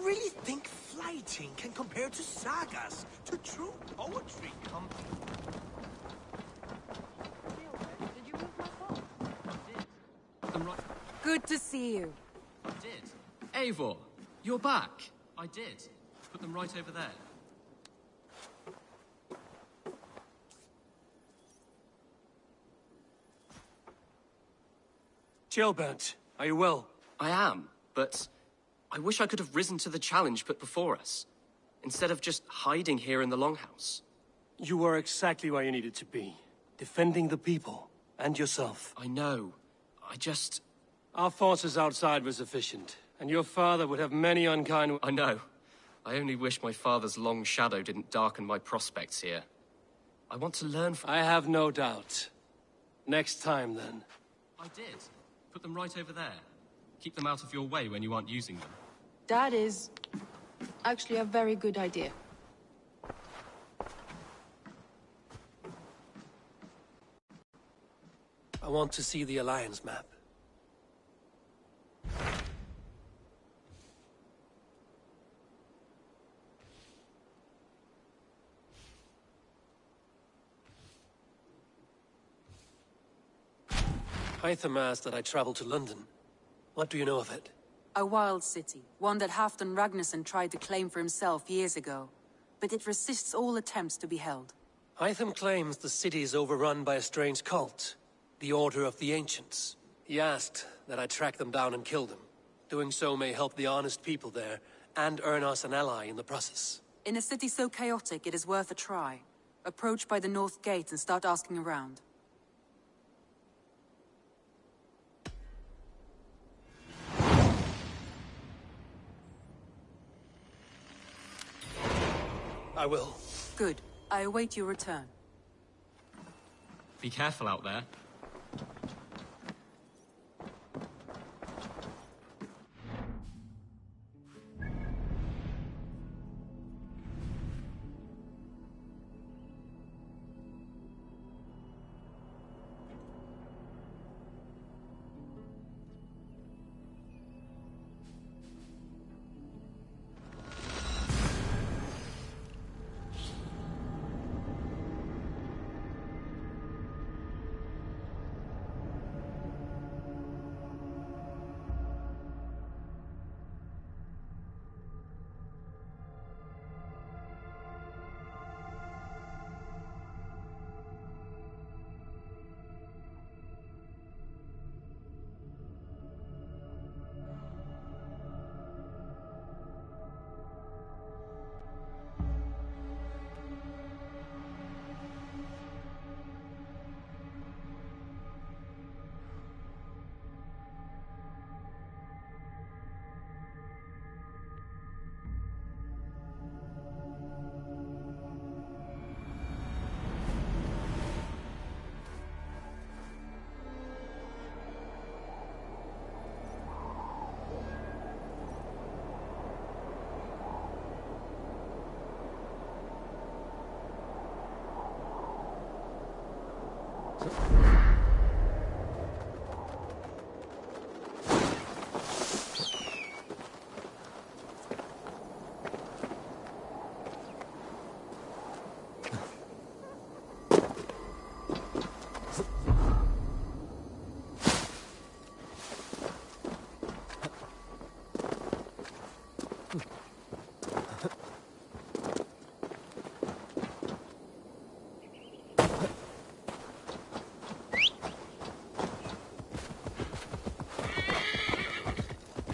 really think flighting can compare to sagas, to true poetry? Did you move my phone? I did. Put them right... Good to see you. I did. Eivor, you're back. I did. Put them right over there. Chilbert, are you well? I am, but I wish I could have risen to the challenge put before us, instead of just hiding here in the Longhouse. You were exactly where you needed to be, defending the people, and yourself. I know. I just... Our forces outside were sufficient, and your father would have many unkind... I know. I only wish my father's long shadow didn't darken my prospects here. I want to learn from... I have no doubt. Next time, then. I did. Put them right over there. Keep them out of your way when you aren't using them. That is actually a very good idea. I want to see the Alliance map. Hytham asked that I travel to London. What do you know of it? A wild city, one that Halfdan Ragnarsson tried to claim for himself years ago. But it resists all attempts to be held. Hytham claims the city is overrun by a strange cult, the Order of the Ancients. He asked that I track them down and kill them. Doing so may help the honest people there, and earn us an ally in the process. In a city so chaotic, it is worth a try. Approach by the North Gate and start asking around. I will. Good. I await your return. Be careful out there.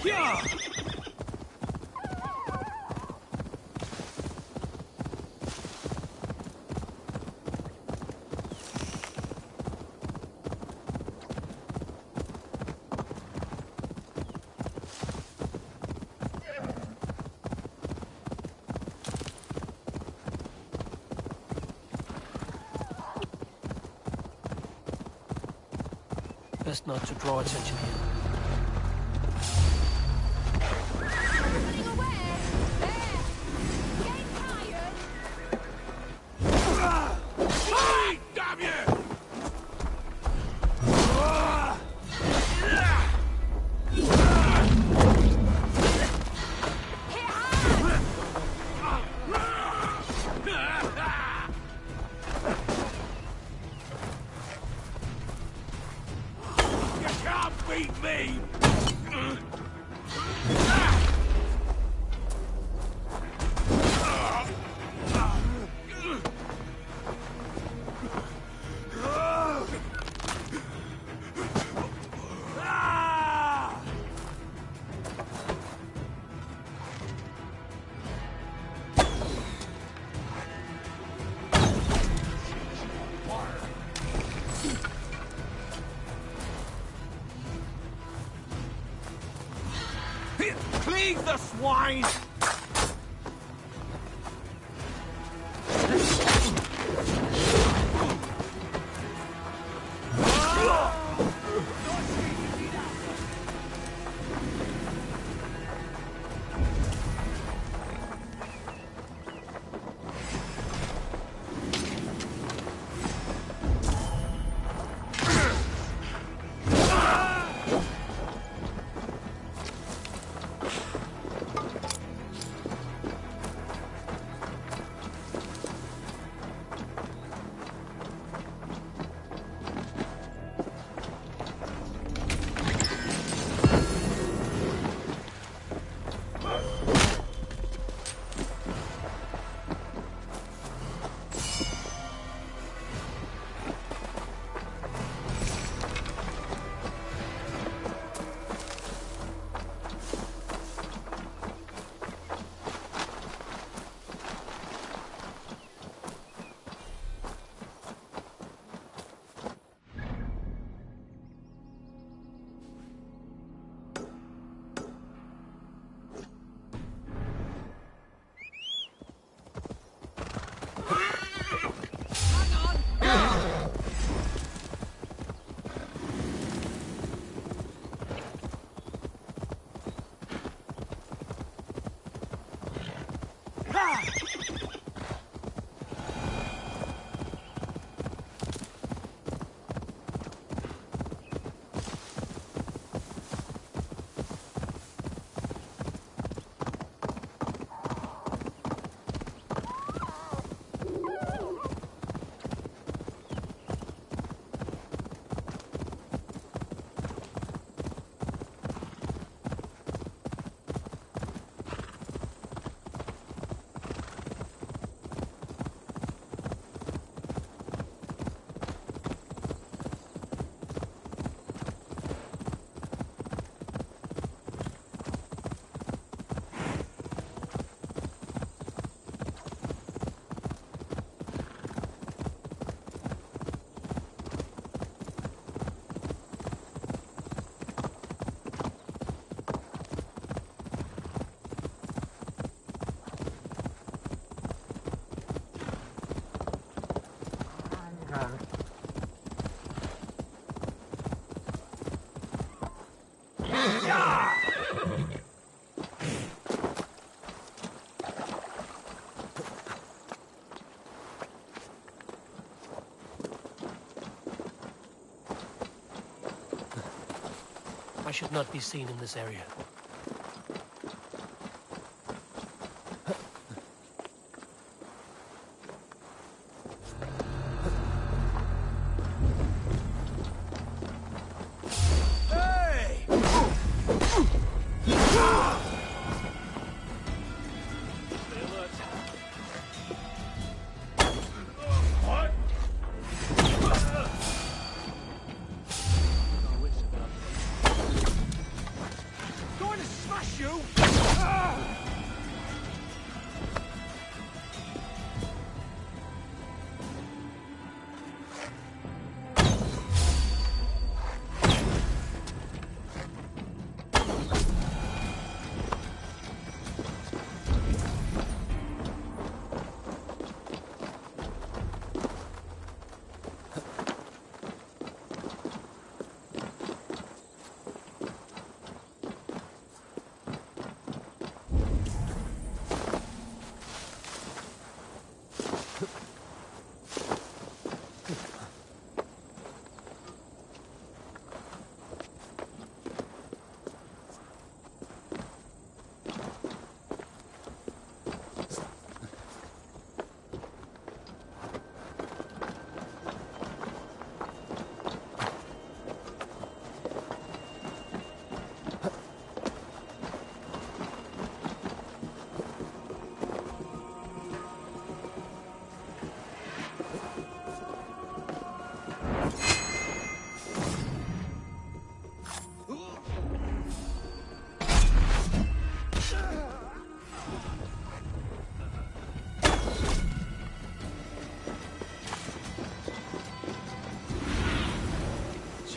Yeah! Best not to draw attention here. Here, the swine! I should not be seen in this area.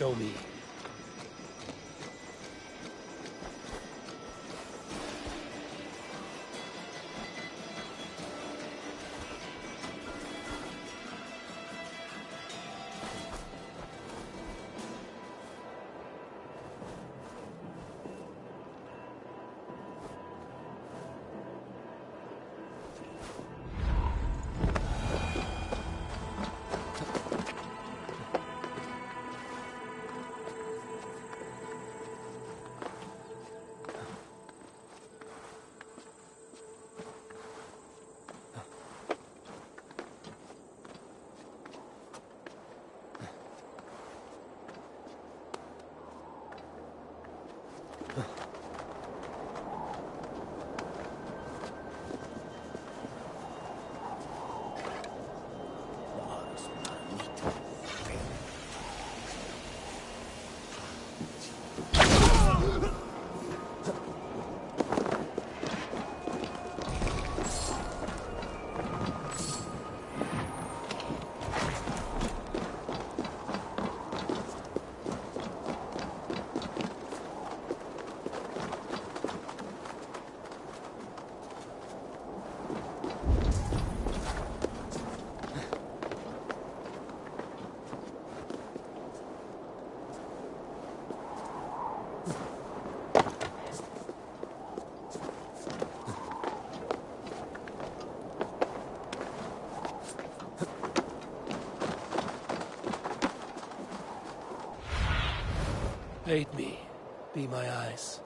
Show me. Aid me. Be my eyes.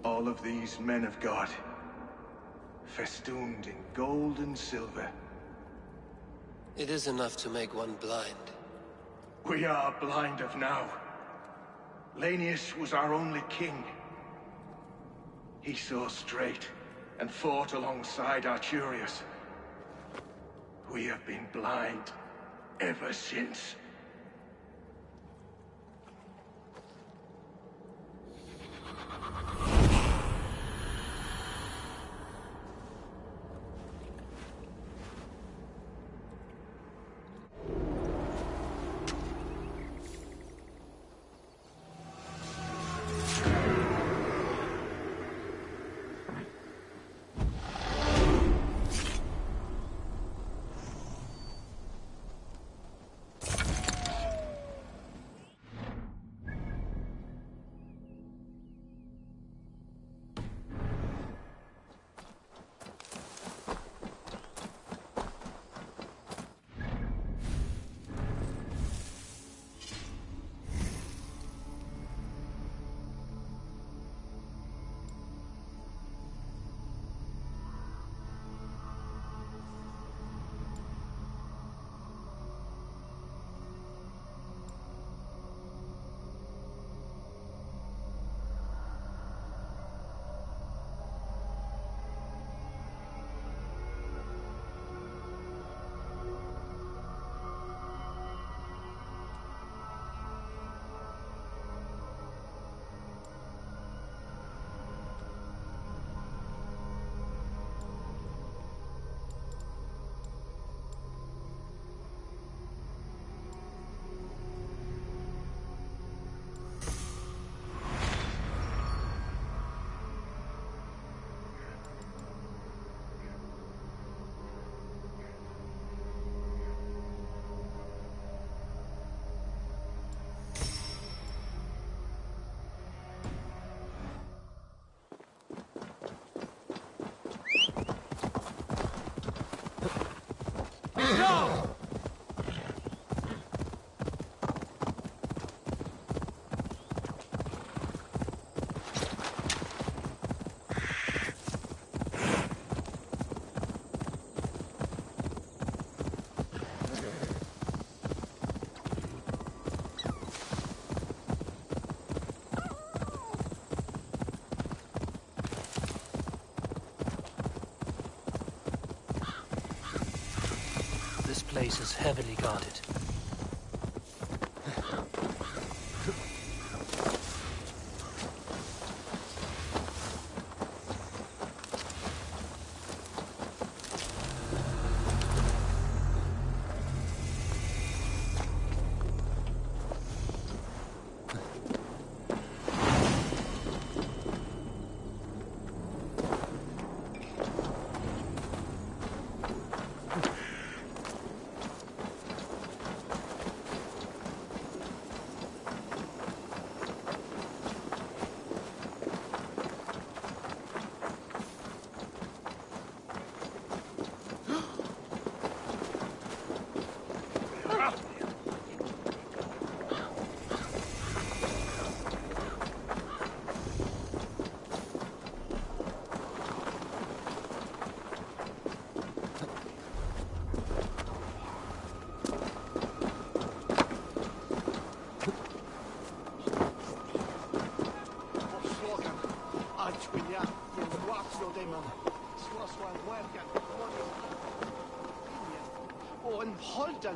All of these men of God, festooned in gold and silver. It is enough to make one blind. We are blind of now. Lanius was our only king. He saw straight and fought alongside Arturius. We have been blind ever since. place is heavily guarded.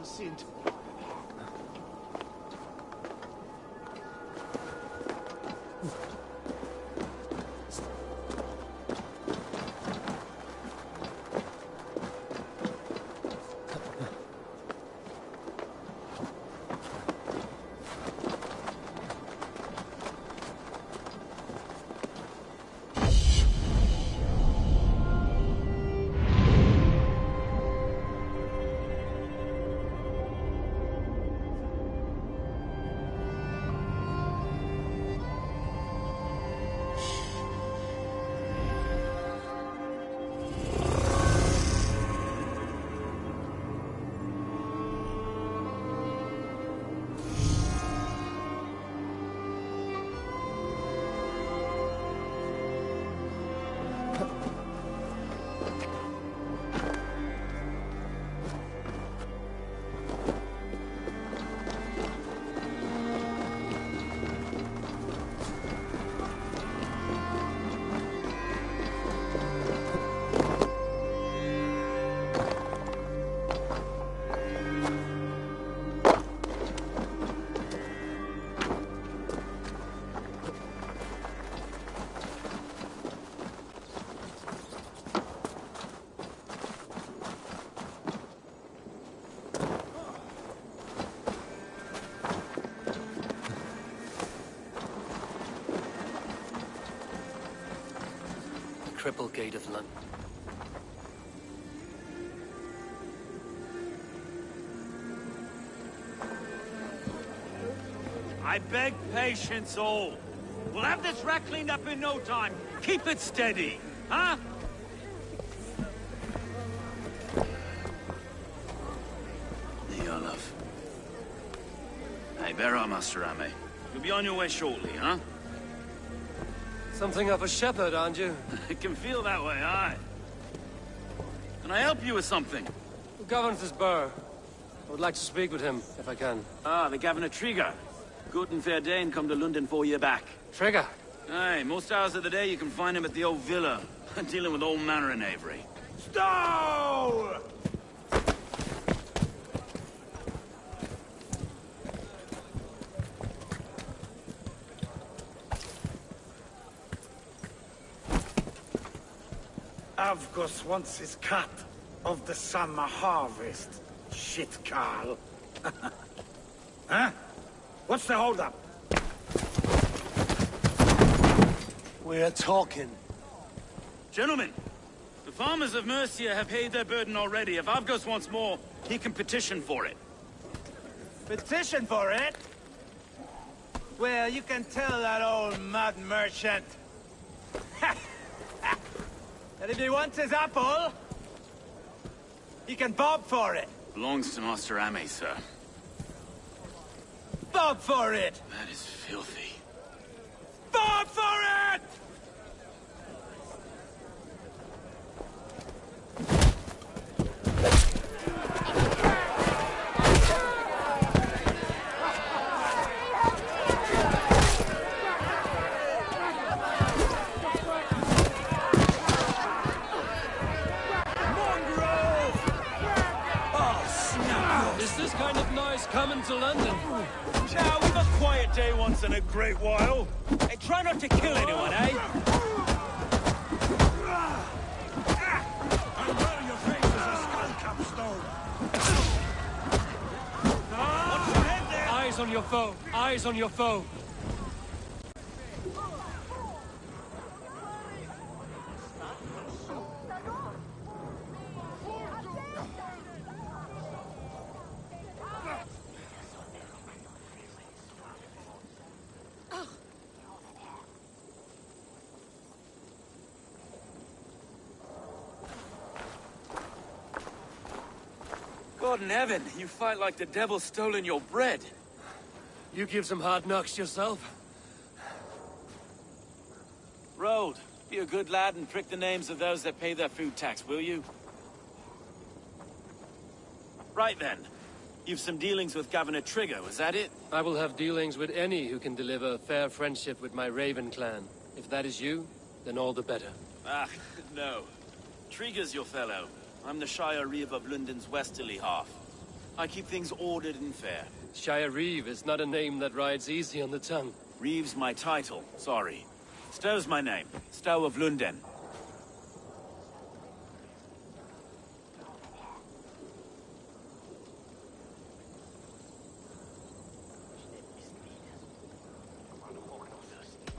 Sind. Cripplegate of London. I beg patience, all. We'll have this wreck cleaned up in no time. Keep it steady, huh? There you are, love. Hey, bear up, Master Ame. You'll be on your way shortly, huh? Something of a shepherd, aren't you? It can feel that way, aye. Can I help you with something? Who governs this burr? I would like to speak with him, if I can. Ah, the Governor Trigger. Good and fair Dane come to London 4 year back. Trigger? Aye, most hours of the day you can find him at the old villa, dealing with all manner in Avery. Stow! Avgos wants his cut of the summer harvest. Shit, Carl. Huh? What's the holdup? We're talking. Gentlemen, the farmers of Mercia have paid their burden already. If Avgos wants more, he can petition for it. Petition for it? Well, you can tell that old mud merchant. That if he wants his apple, he can bob for it. Belongs to Master Ame, sir. Bob for it! That is filthy. Bob for it! Oh, snap! boys coming to London? Chow, we've a quiet day once in a great while. Hey, try not to kill anyone, eh? I'll burn your face as a skull capstone. Watch your head there! Eyes on your foe! Eyes on your foe! God in heaven, you fight like the devil's stolen your bread. You give some hard knocks yourself. Road, be a good lad and prick the names of those that pay their food tax, will you? Right then. You've some dealings with Governor Trigger, was that it? I will have dealings with any who can deliver a fair friendship with my Raven clan. If that is you, then all the better. Ah, no. Trigger's your fellow. I'm the Shire Reeve of London's westerly half. I keep things ordered and fair. Shire Reeve is not a name that rides easy on the tongue. Reeve's my title, sorry. Stow's my name. Stow of London.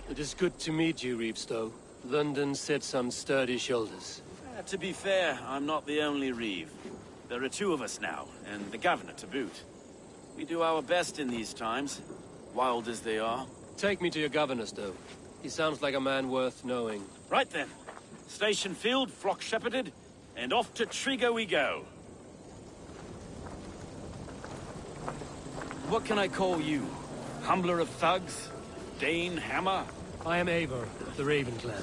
It is good to meet you, Reevestow. London sits on sturdy shoulders. To be fair, I'm not the only Reeve. There are two of us now, and the governor to boot. We do our best in these times, wild as they are. Take me to your governor, Stow. He sounds like a man worth knowing. Right then. Station filled, flock shepherded, and off to Trigger we go. What can I call you? Humbler of thugs? Dane Hammer? I am Eivor, of the Raven clan.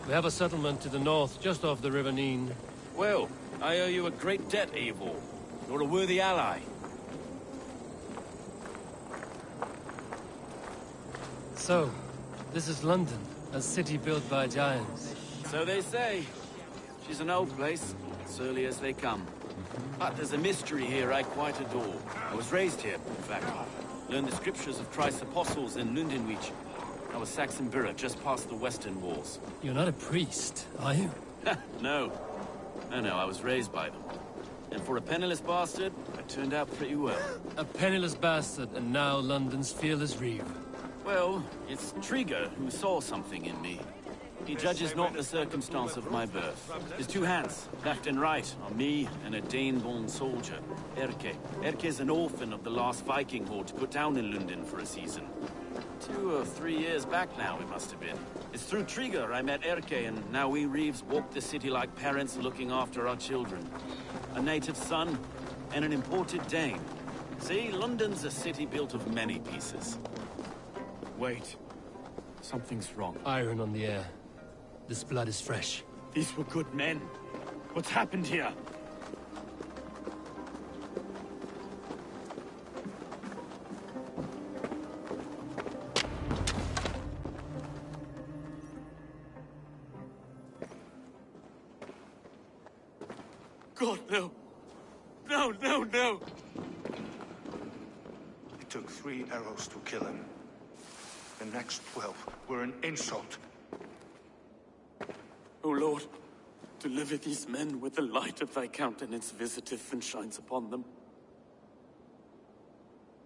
We have a settlement to the north, just off the River Neen. Well, I owe you a great debt, Eivor. You're a worthy ally. So, this is London, a city built by giants. So they say. She's an old place, surly as they come. But there's a mystery here I quite adore. I was raised here, in fact. Learned the scriptures of Christ's apostles in Lundenwich. I was Saxon Borough, just past the western walls. You're not a priest, are you? No. No, I was raised by them. And for a penniless bastard, I turned out pretty well. A penniless bastard, and now London's fearless Reeve. Well, it's Trigger who saw something in me. He judges not the circumstance of my birth. His two hands, left and right, on me and a Dane-born soldier, Erke. Erke's an orphan of the last Viking horde put down in London for a season. 2 or 3 years back now, it must have been. It's through Trigger I met Erke, and now we Reeves walk the city like parents looking after our children. A native son, and an imported Dane. See, London's a city built of many pieces. Wait. Something's wrong. Iron on the air. This blood is fresh. These were good men. What's happened here? God, no. No. It took 3 arrows to kill him. The next 12 were an insult. O Lord, deliver these men with the light of thy countenance visiteth and shines upon them.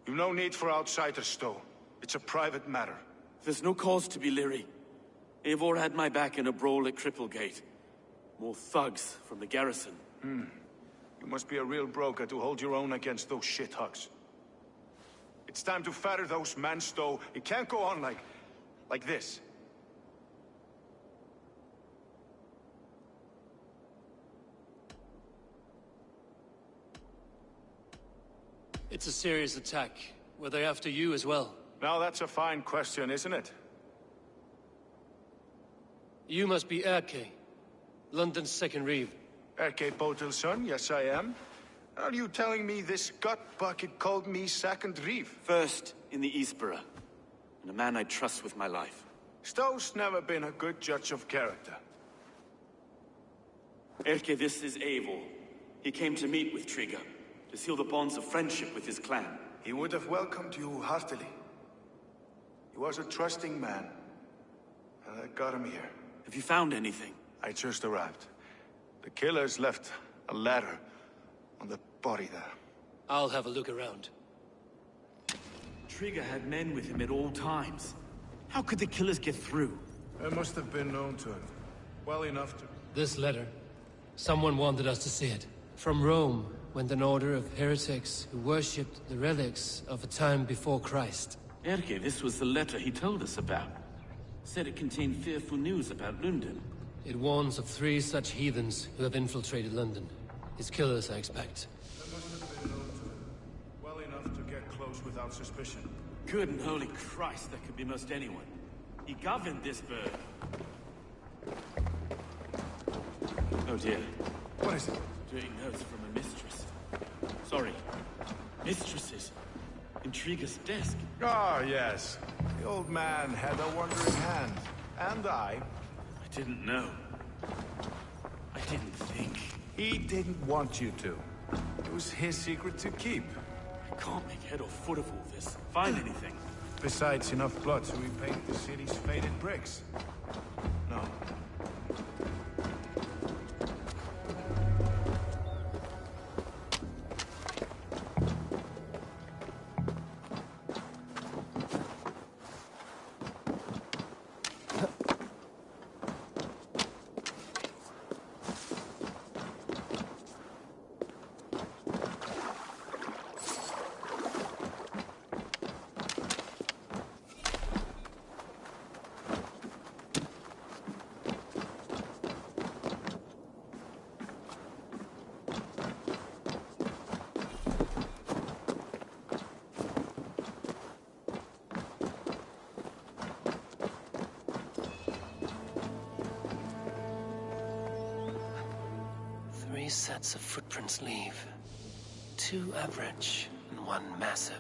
You've no need for outsiders, Stow. It's a private matter. There's no cause to be leery. Eivor had my back in a brawl at Cripplegate. More thugs from the garrison. You must be a real broker to hold your own against those shithugs. It's time to fetter those men, Stow. It can't go on like this. It's a serious attack. Were they after you as well? Now that's a fine question, isn't it? You must be Erke, London's second Reeve. Erke Botil's son, yes I am. Are you telling me this gut-bucket called me second Reeve? First in the Eastborough, and a man I trust with my life. Stow's never been a good judge of character. Erke, this is Eivor. He came to meet with Trigger, to seal the bonds of friendship with his clan. he would have welcomed you heartily. He was a trusting man, and I got him here. Have you found anything? I just arrived. The killers left a ladder on the body there. I'll have a look around. Trigger had men with him at all times. How could the killers get through? It must have been known to him. Well enough to... This letter. Someone wanted us to see it. From Rome went an order of heretics who worshipped the relics of a time before Christ. Erke, this was the letter he told us about. Said it contained fearful news about London. It warns of 3 such heathens who have infiltrated London. His killers, I expect. It must have been known to him. Well enough to get close without suspicion. Good and holy Christ, that could be most anyone. He governed this bird. Oh dear. What is it? Doing notes from a mistress. Sorry. Mistresses. Intriguer's desk. Ah, yes. The old man had a wandering hand. And I didn't know. I didn't think. He didn't want you to. It was his secret to keep. I can't make head or foot of all this. Find anything. Besides enough blood to repaint the city's faded bricks. No. Sets of footprints leave. 2 average and 1 massive.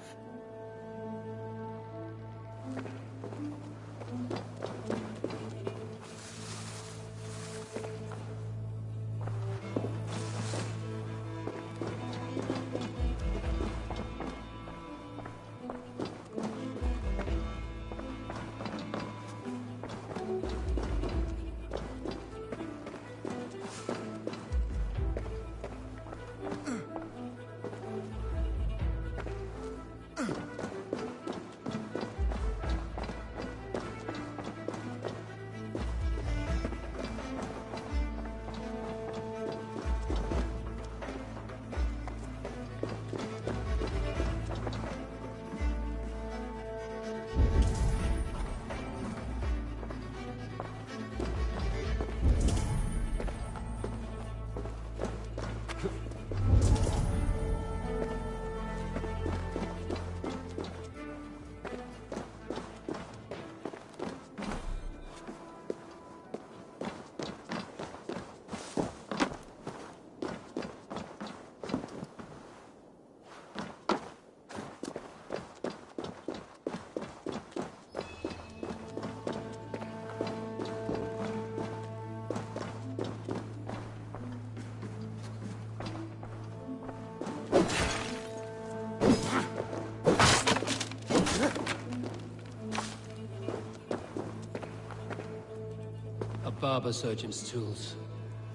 Barber surgeon's tools.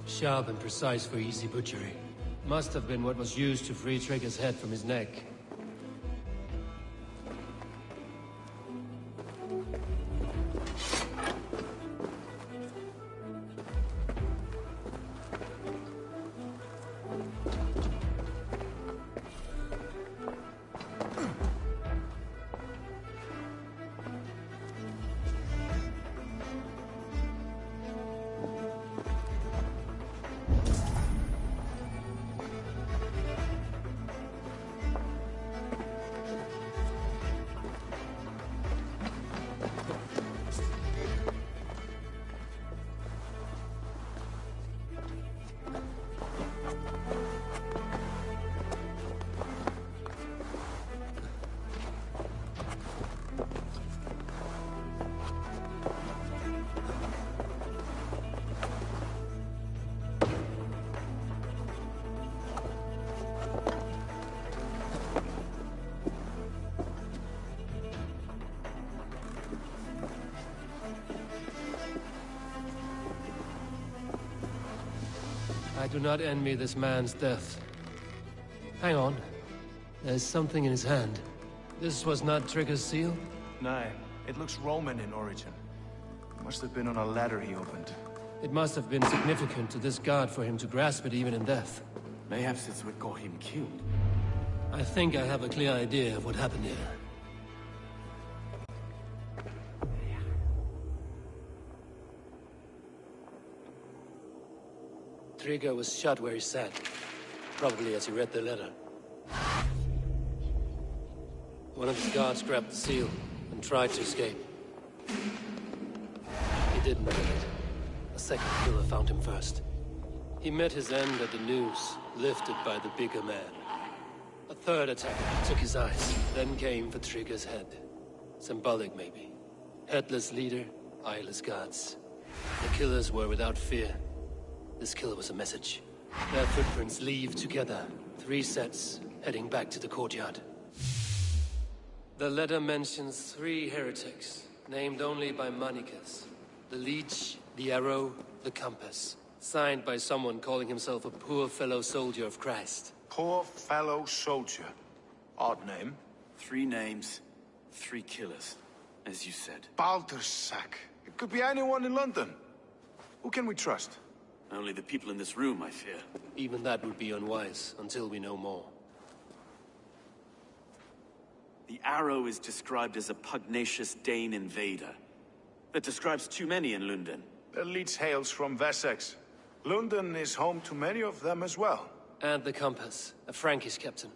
Sharp and precise for easy butchery. Must have been what was used to free Trigger's head from his neck. I do not envy this man's death. Hang on. There's something in his hand. This was not Trigger's seal? No, it looks Roman in origin. Must have been on a ladder he opened. It must have been significant to this god for him to grasp it even in death. Mayhaps it's what got him killed. I think I have a clear idea of what happened here. Trigger was shot where he sat, probably as he read the letter. One of his guards grabbed the seal and tried to escape. He didn't make it. A second killer found him first. He met his end at the noose, lifted by the bigger man. A third attacker took his eyes, then came for Trigger's head. Symbolic, maybe. Headless leader, eyeless guards. The killers were without fear. This killer was a message. Their footprints leave together. 3 sets, heading back to the courtyard. The letter mentions 3 heretics, named only by Manicus. The Leech, the Arrow, the Compass. Signed by someone calling himself a poor fellow soldier of Christ. Poor fellow soldier. Odd name. 3 names, 3 killers, as you said. Baldersack. It could be anyone in London. Who can we trust? Only the people in this room, I fear. Even that would be unwise, until we know more. The Arrow is described as a pugnacious Dane invader. That describes too many in London. The Leech hails from Wessex. London is home to many of them as well. And the Compass, a Frankish captain.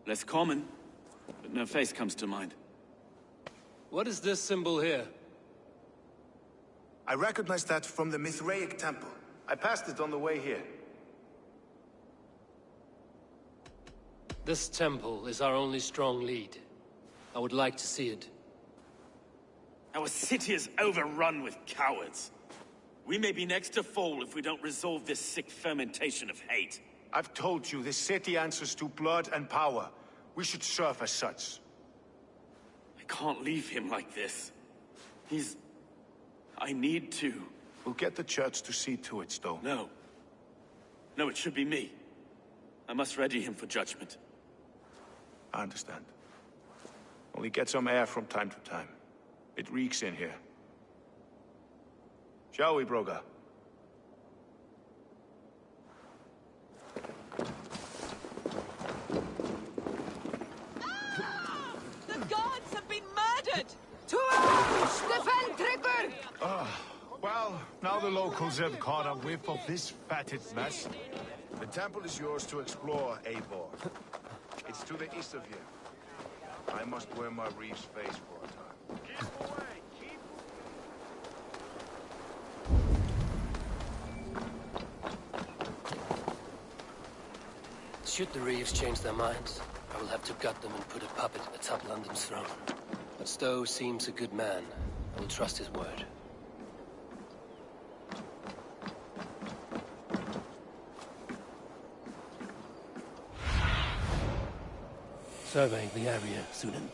Less common, but no face comes to mind. What is this symbol here? I recognize that from the Mithraic temple. I passed it on the way here. This temple is our only strong lead. I would like to see it. Our city is overrun with cowards. We may be next to fall if we don't resolve this sick fermentation of hate. I've told you, this city answers to blood and power. We should serve as such. I can't leave him like this. I need to. We'll get the church to see to it, Stowe. No. No, it should be me. I must ready him for judgment. I understand. Only get some air from time to time. It reeks in here. Shall we, Broga? The gods have been murdered! To arms! Defend Trigger! Well, now the locals have caught a whiff of this fatted mess. The temple is yours to explore, Eivor. It's to the east of here. I must wear my reef's face for a time. Keep away! Keep... Should the Reeves change their minds, I will have to gut them and put a puppet atop London's throne. But Stowe seems a good man. I will trust his word. Surveying the area, Sunan.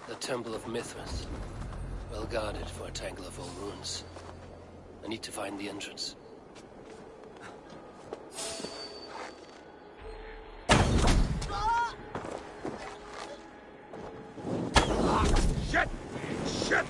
The Temple of Mithras. Well guarded for a tangle of old ruins. I need to find the entrance. Shit! Shit!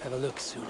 have a look soon.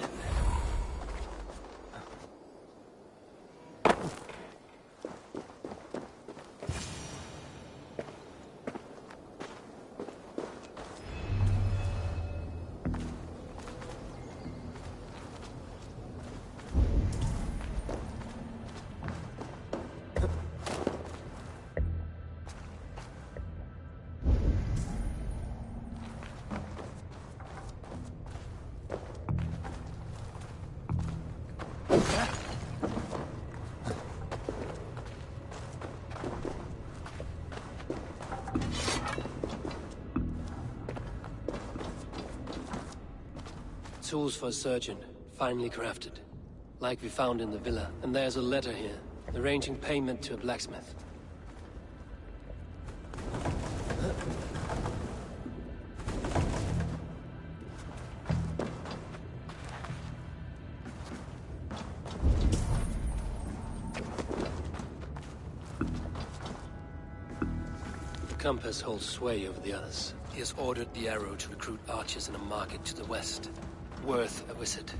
Tools for a surgeon, finely crafted. Like we found in the villa. And there's a letter here, arranging payment to a blacksmith. The compass holds sway over the others. He has ordered the arrow to recruit archers in a market to the west. Worth a visit.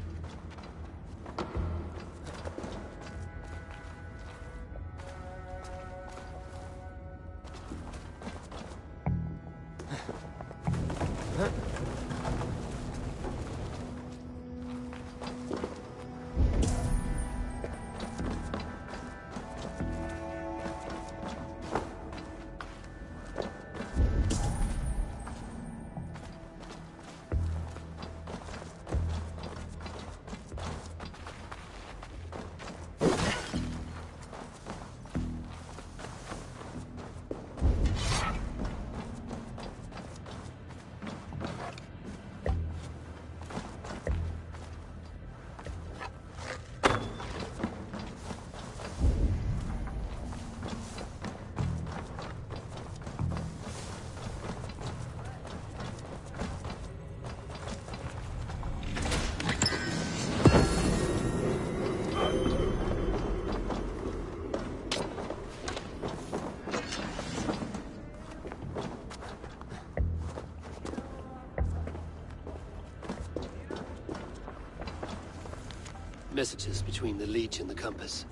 Messages between the Leech and the compass.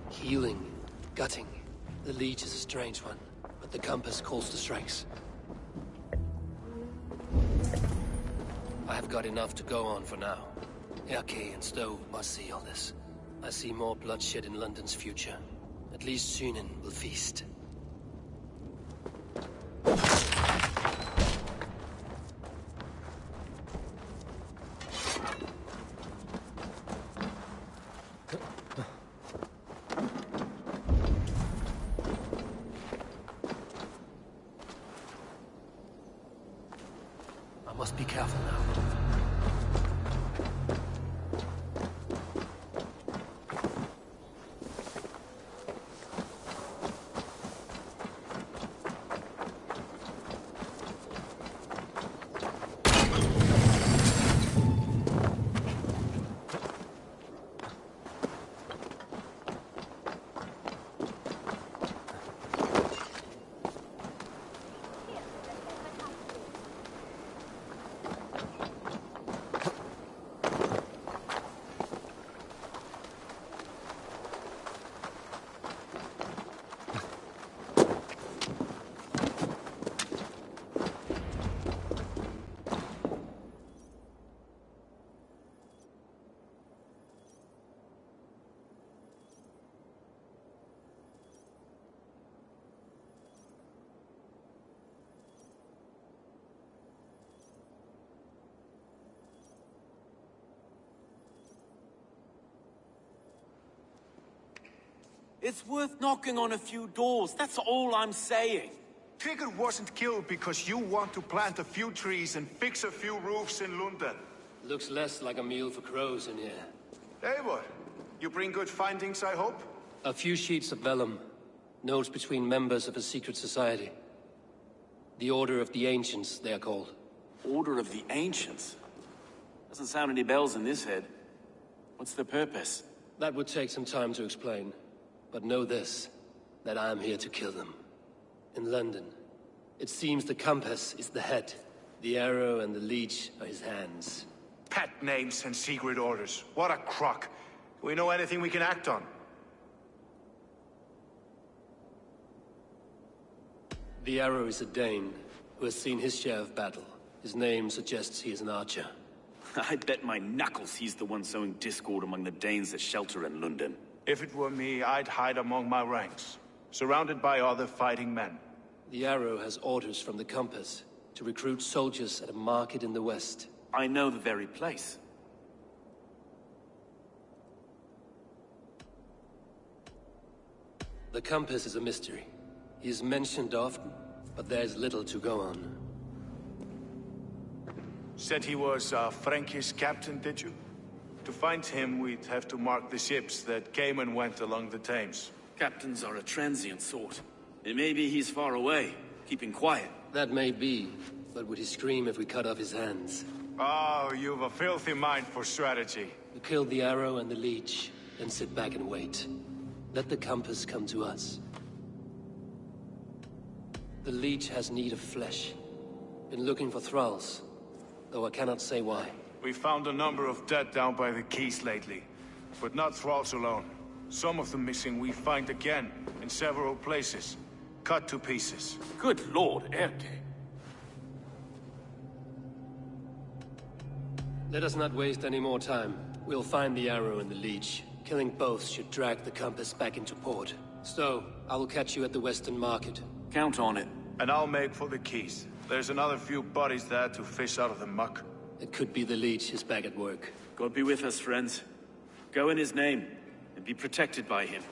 Healing, gutting. The Leech is a strange one, but the compass calls to strikes. I have got enough to go on for now. Erke and Stowe must see all this. I see more bloodshed in London's future. At least Sunan will feast. Must be careful now. It's worth knocking on a few doors, that's all I'm saying. Trigger wasn't killed because you want to plant a few trees and fix a few roofs in London. Looks less like a meal for crows in here. Eivor, you bring good findings, I hope? A few sheets of vellum. Notes between members of a secret society. The Order of the Ancients, they are called. Order of the Ancients? Doesn't sound any bells in this head. What's the purpose? That would take some time to explain. But know this, that I am here to kill them. In London, it seems the compass is the head. The arrow and the leech are his hands. Pet names and secret orders. What a crock. Do we know anything we can act on? The Arrow is a Dane who has seen his share of battle. His name suggests he is an archer. I'd bet my knuckles he's the one sowing discord among the Danes that shelter in London. If it were me, I'd hide among my ranks, surrounded by other fighting men. The Arrow has orders from the Compass to recruit soldiers at a market in the west. I know the very place. The Compass is a mystery. He is mentioned often, but there's little to go on. Said he was a Frankish captain, did you? To find him, we'd have to mark the ships that came and went along the Thames. Captains are a transient sort. It may be he's far away, keeping quiet. That may be, but would he scream if we cut off his hands? Oh, you've a filthy mind for strategy. We kill the Arrow and the Leech, then sit back and wait. Let the Compass come to us. The Leech has need of flesh. Been looking for thralls, though I cannot say why. We found a number of dead down by the quays lately, but not thralls alone. Some of the missing we find again, in several places, cut to pieces. Good lord, Erke. Let us not waste any more time. We'll find the Arrow and the Leech. Killing both should drag the Compass back into port. So, I will catch you at the Western Market. Count on it. And I'll make for the quays. There's another few bodies there to fish out of the muck. It could be the Leech is back at work. God be with us, friends. Go in his name, and be protected by him.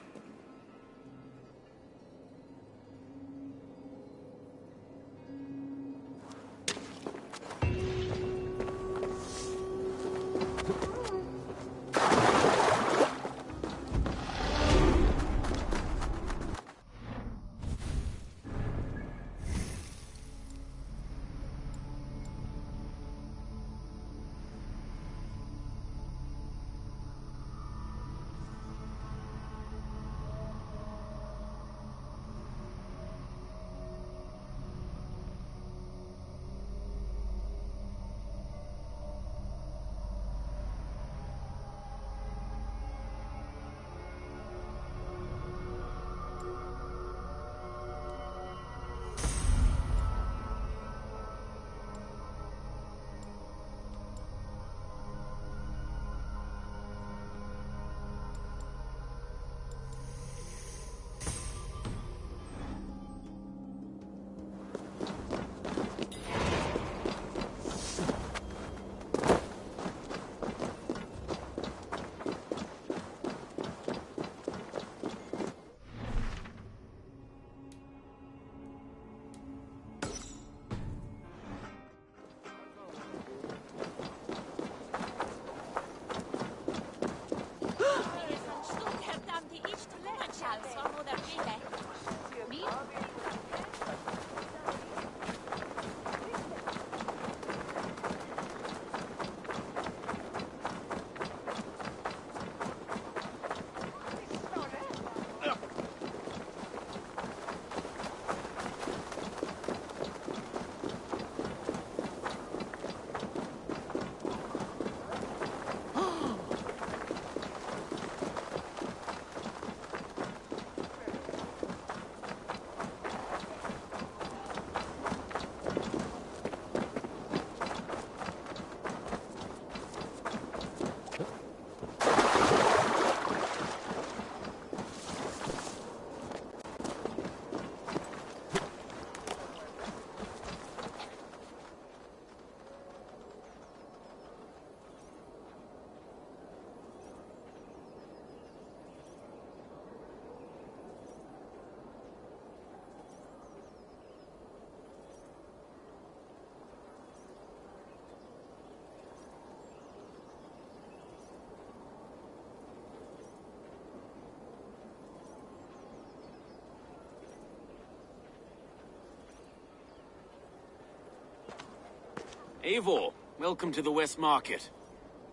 Eivor, welcome to the West Market.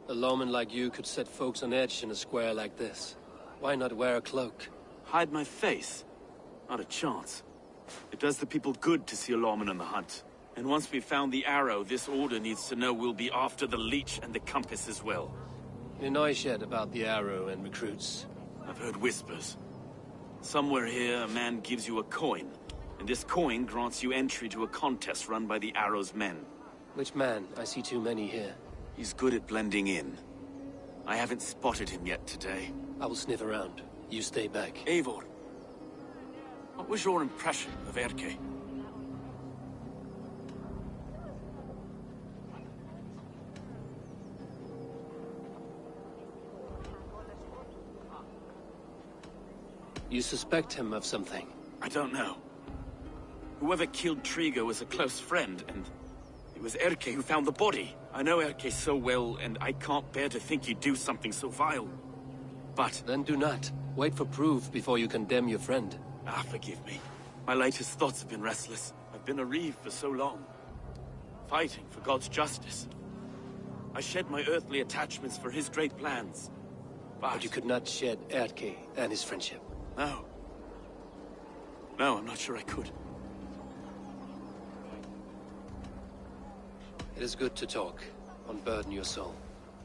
A lawman like you could set folks on edge in a square like this. Why not wear a cloak? Hide my face? Not a chance. It does the people good to see a lawman on the hunt. And once we've found the arrow, this order needs to know we'll be after the leech and the compass as well. You know yet about the arrow and recruits? I've heard whispers. Somewhere here, a man gives you a coin, and this coin grants you entry to a contest run by the arrow's men. Which man? I see too many here. He's good at blending in. I haven't spotted him yet today. I will sniff around. You stay back. Eivor, what was your impression of Erke? You suspect him of something? I don't know. Whoever killed Trigo was a close friend, and it was Erke who found the body. I know Erke so well, and I can't bear to think he'd do something so vile. But... Then do not. Wait for proof before you condemn your friend. Ah, forgive me. My latest thoughts have been restless. I've been a reeve for so long. Fighting for God's justice. I shed my earthly attachments for his great plans. But you could not shed Erke and his friendship. No. No, I'm not sure I could. It is good to talk. Unburden your soul.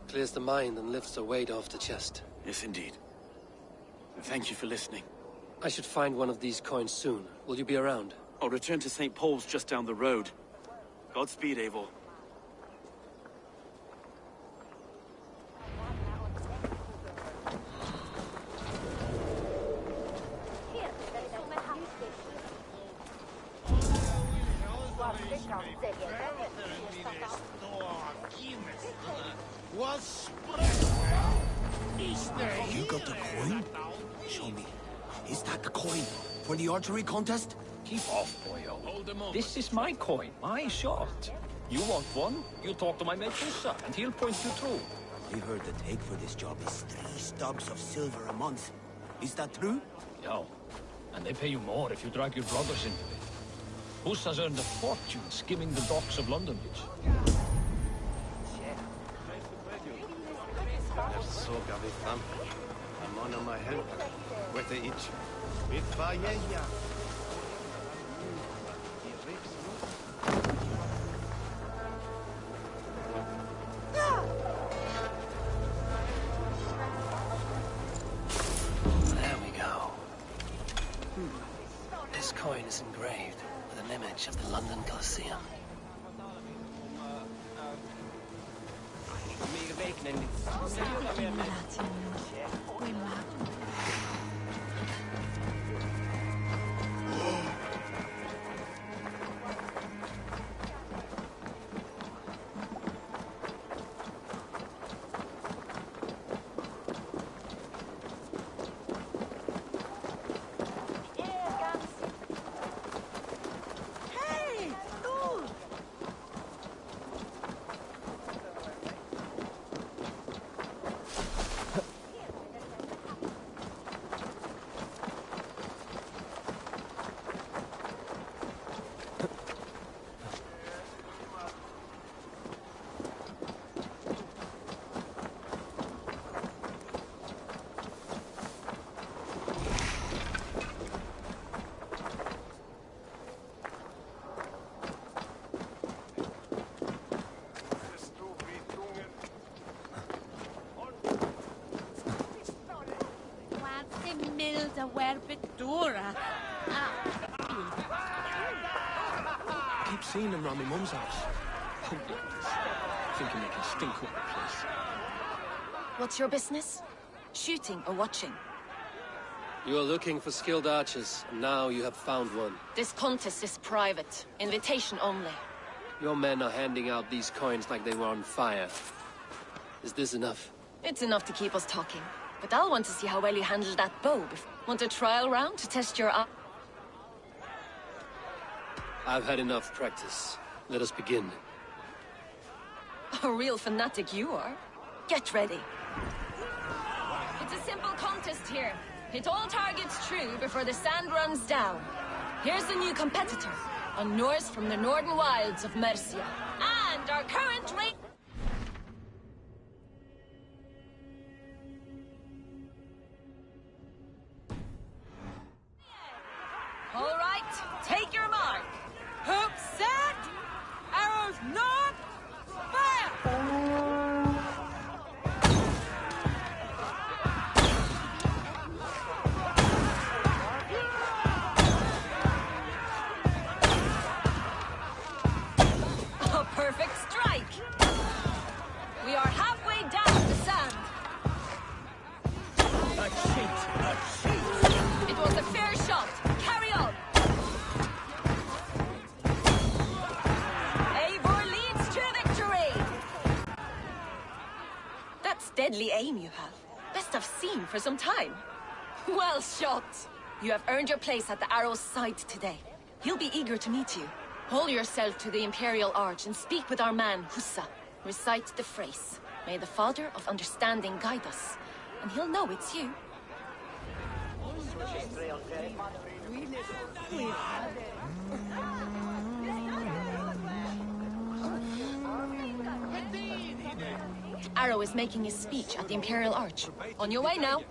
Clears the mind and lifts the weight off the chest. Yes, indeed. And thank you for listening. I should find one of these coins soon. Will you be around? I'll return to St. Paul's just down the road. Godspeed, Eivor. You got the coin? Show me. Is that the coin for the archery contest? Keep off, boyo. This is my coin, my shot. You want one? You talk to my mate Ussa, and he'll point you through. We heard the take for this job is 3 stubs of silver a month. Is that true? Yeah. And they pay you more if you drag your brothers into it. Ussa's earned a fortune skimming the docks of London Bridge. I'm on my head. Where they eat. With Valhalla. There we go. This coin is engraved with an image of the London Colosseum. I keep seeing them around my mum's house. Hopeless. Thinking they can stink up the place. What's your business? Shooting or watching? You are looking for skilled archers, and now you have found one. This contest is private. Invitation only. Your men are handing out these coins like they were on fire. Is this enough? It's enough to keep us talking. But I'll want to see how well you handle that bow before. Want a trial round to test your eye? I've had enough practice. Let us begin. A real fanatic you are. Get ready. It's a simple contest here. Hit all targets true before the sand runs down. Here's the new competitor, a Norse from the northern wilds of Mercia. And our current rate... All right, take your mark. Hook set, aim you have. Best I've seen for some time. Well shot! You have earned your place at the Arrow's side today. He'll be eager to meet you. Hold yourself to the Imperial Arch and speak with our man, Hussa. Recite the phrase. May the Father of Understanding guide us. And he'll know it's you. Arrow is making his speech at the Imperial Arch. On your way now.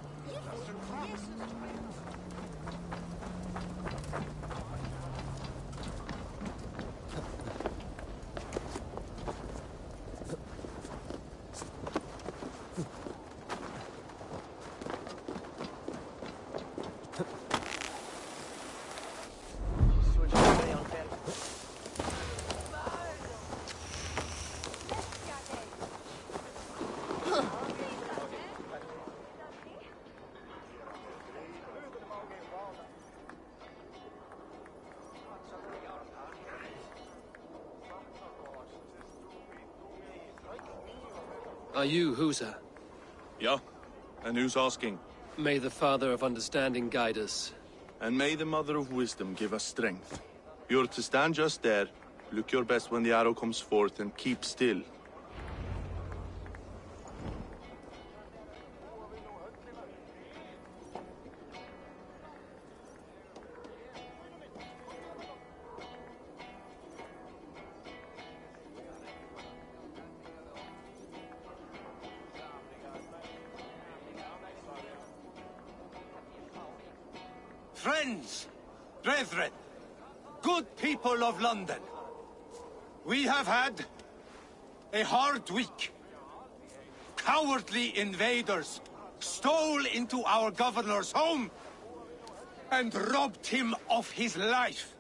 Are you Husa? Yeah. And who's asking? May the Father of Understanding guide us. And may the Mother of Wisdom give us strength. You're to stand just there, look your best when the arrow comes forth, and keep still. Friends, brethren, good people of London, we have had a hard week. Cowardly invaders stole into our governor's home and robbed him of his life.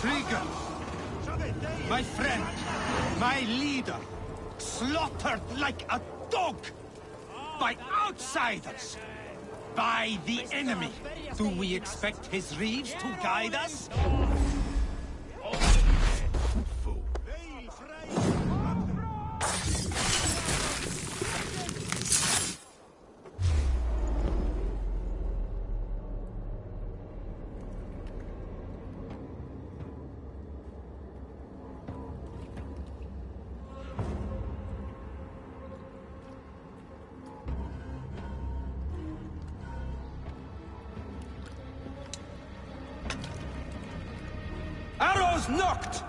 Trigger, my friend, my leader, slaughtered like a dog by outsiders, by the enemy. Do we expect his reeves to guide us? Arrows knocked!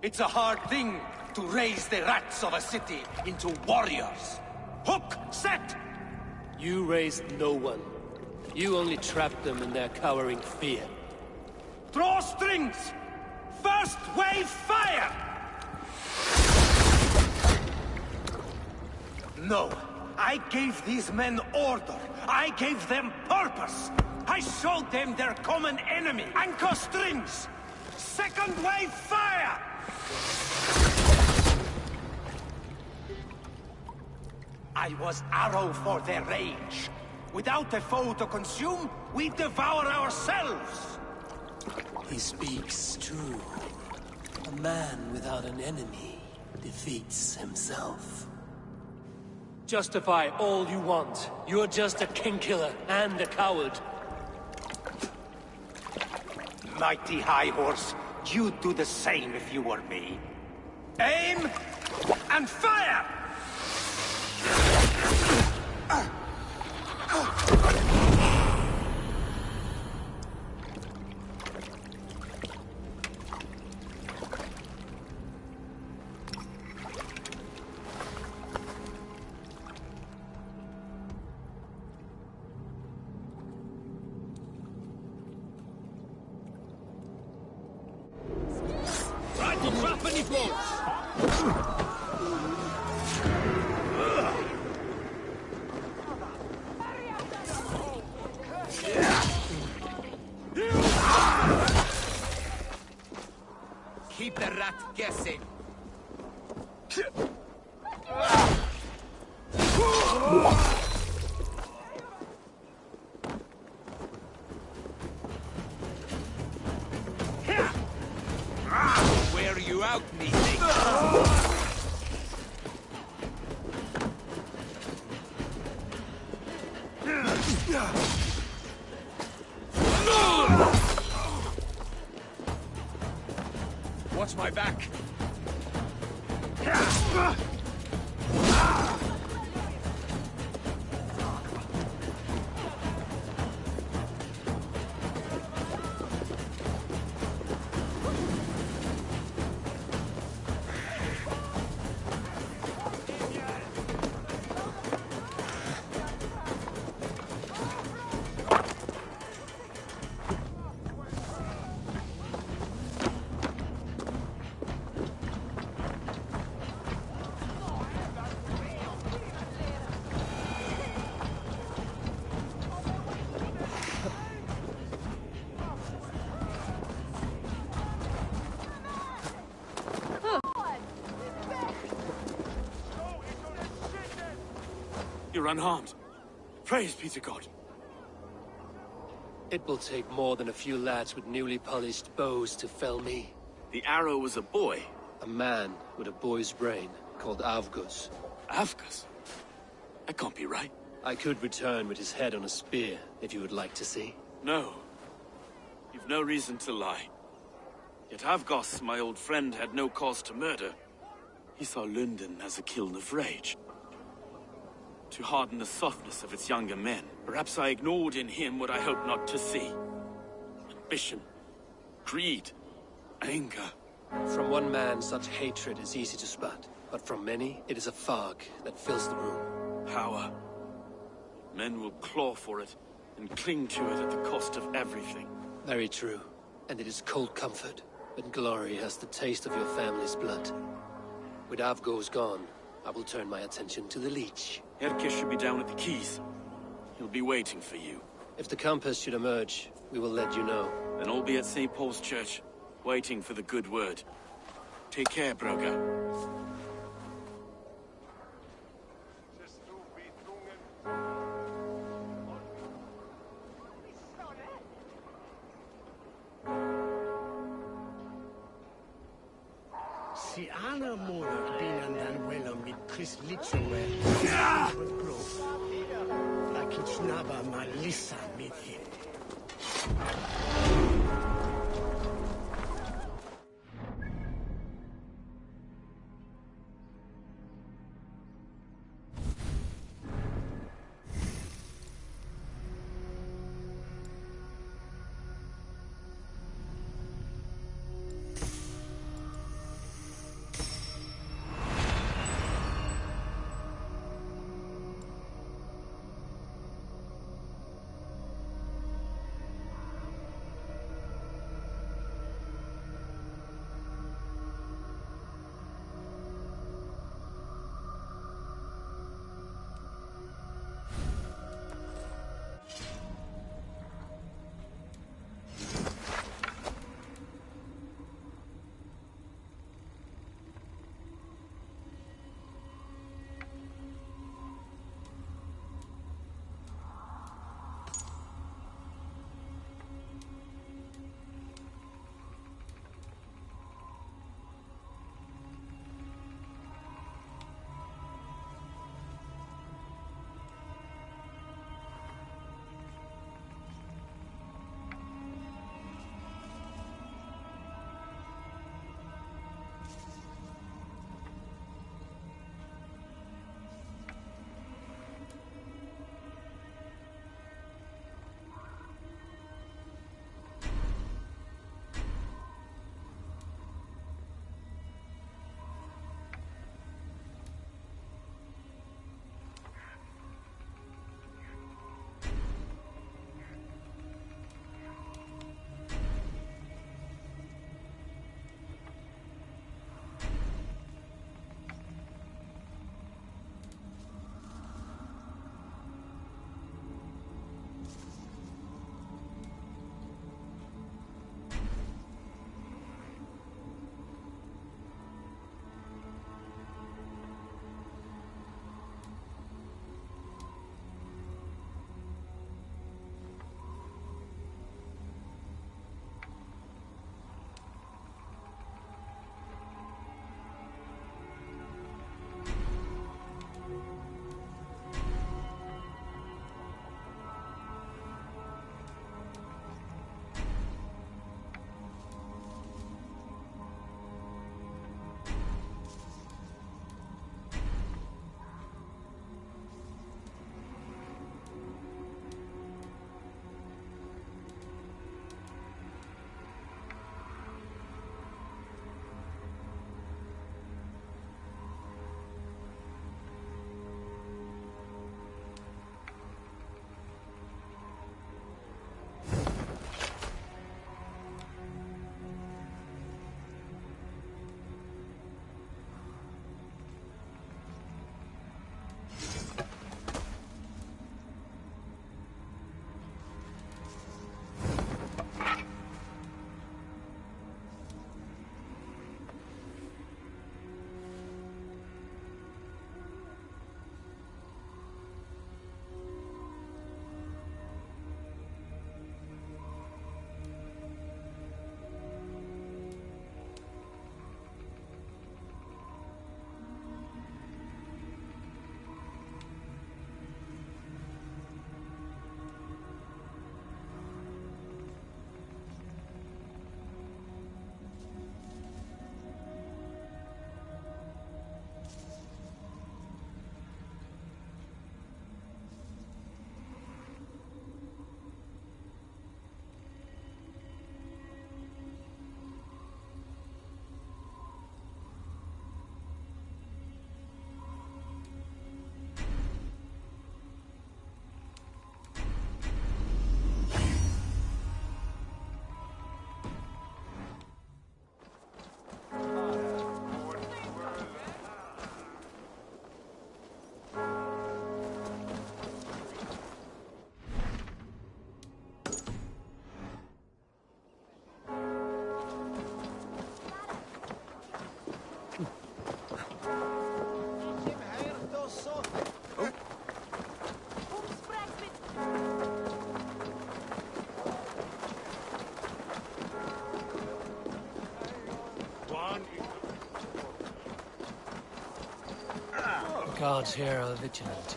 It's a hard thing to raise the rats of a city into warriors. Hook, set! You raised no one. You only trapped them in their cowering fear. Draw strings! First wave fire! No, I gave these men order. I gave them purpose. I showed them their common enemy. Anchor strings! Second wave fire! I was arrow for their rage. Without a foe to consume, we devour ourselves. He speaks true. A man without an enemy defeats himself. Justify all you want. You're just a king-killer and a coward. Mighty High Horse, you'd do the same if you were me. Aim and fire! Keep the rat guessing. you out, meaty. Watch my back. You're unharmed. Praise be to God. It will take more than a few lads with newly polished bows to fell me. The arrow was a boy. A man with a boy's brain, called Avgus. Avgus? That can't be right. I could return with his head on a spear, if you would like to see. No. You've no reason to lie. Yet Avgos, my old friend, had no cause to murder. He saw London as a kiln of rage. To harden the softness of its younger men. Perhaps I ignored in him what I hoped not to see. Ambition, greed, anger. From one man, such hatred is easy to spot. But from many, it is a fog that fills the room. Power. Men will claw for it, and cling to it at the cost of everything. Very true. And it is cold comfort, when glory has the taste of your family's blood. With Avgos gone, I will turn my attention to the Leech. Erke should be down at the quays. He'll be waiting for you. If the Compass should emerge, we will let you know. Then I'll be at St. Paul's Church, waiting for the good word. Take care, Broga. Si Anna Mona binnen dan wel mit Chris Litchowell. Like it's never Melissa mit him. The guards here are vigilant.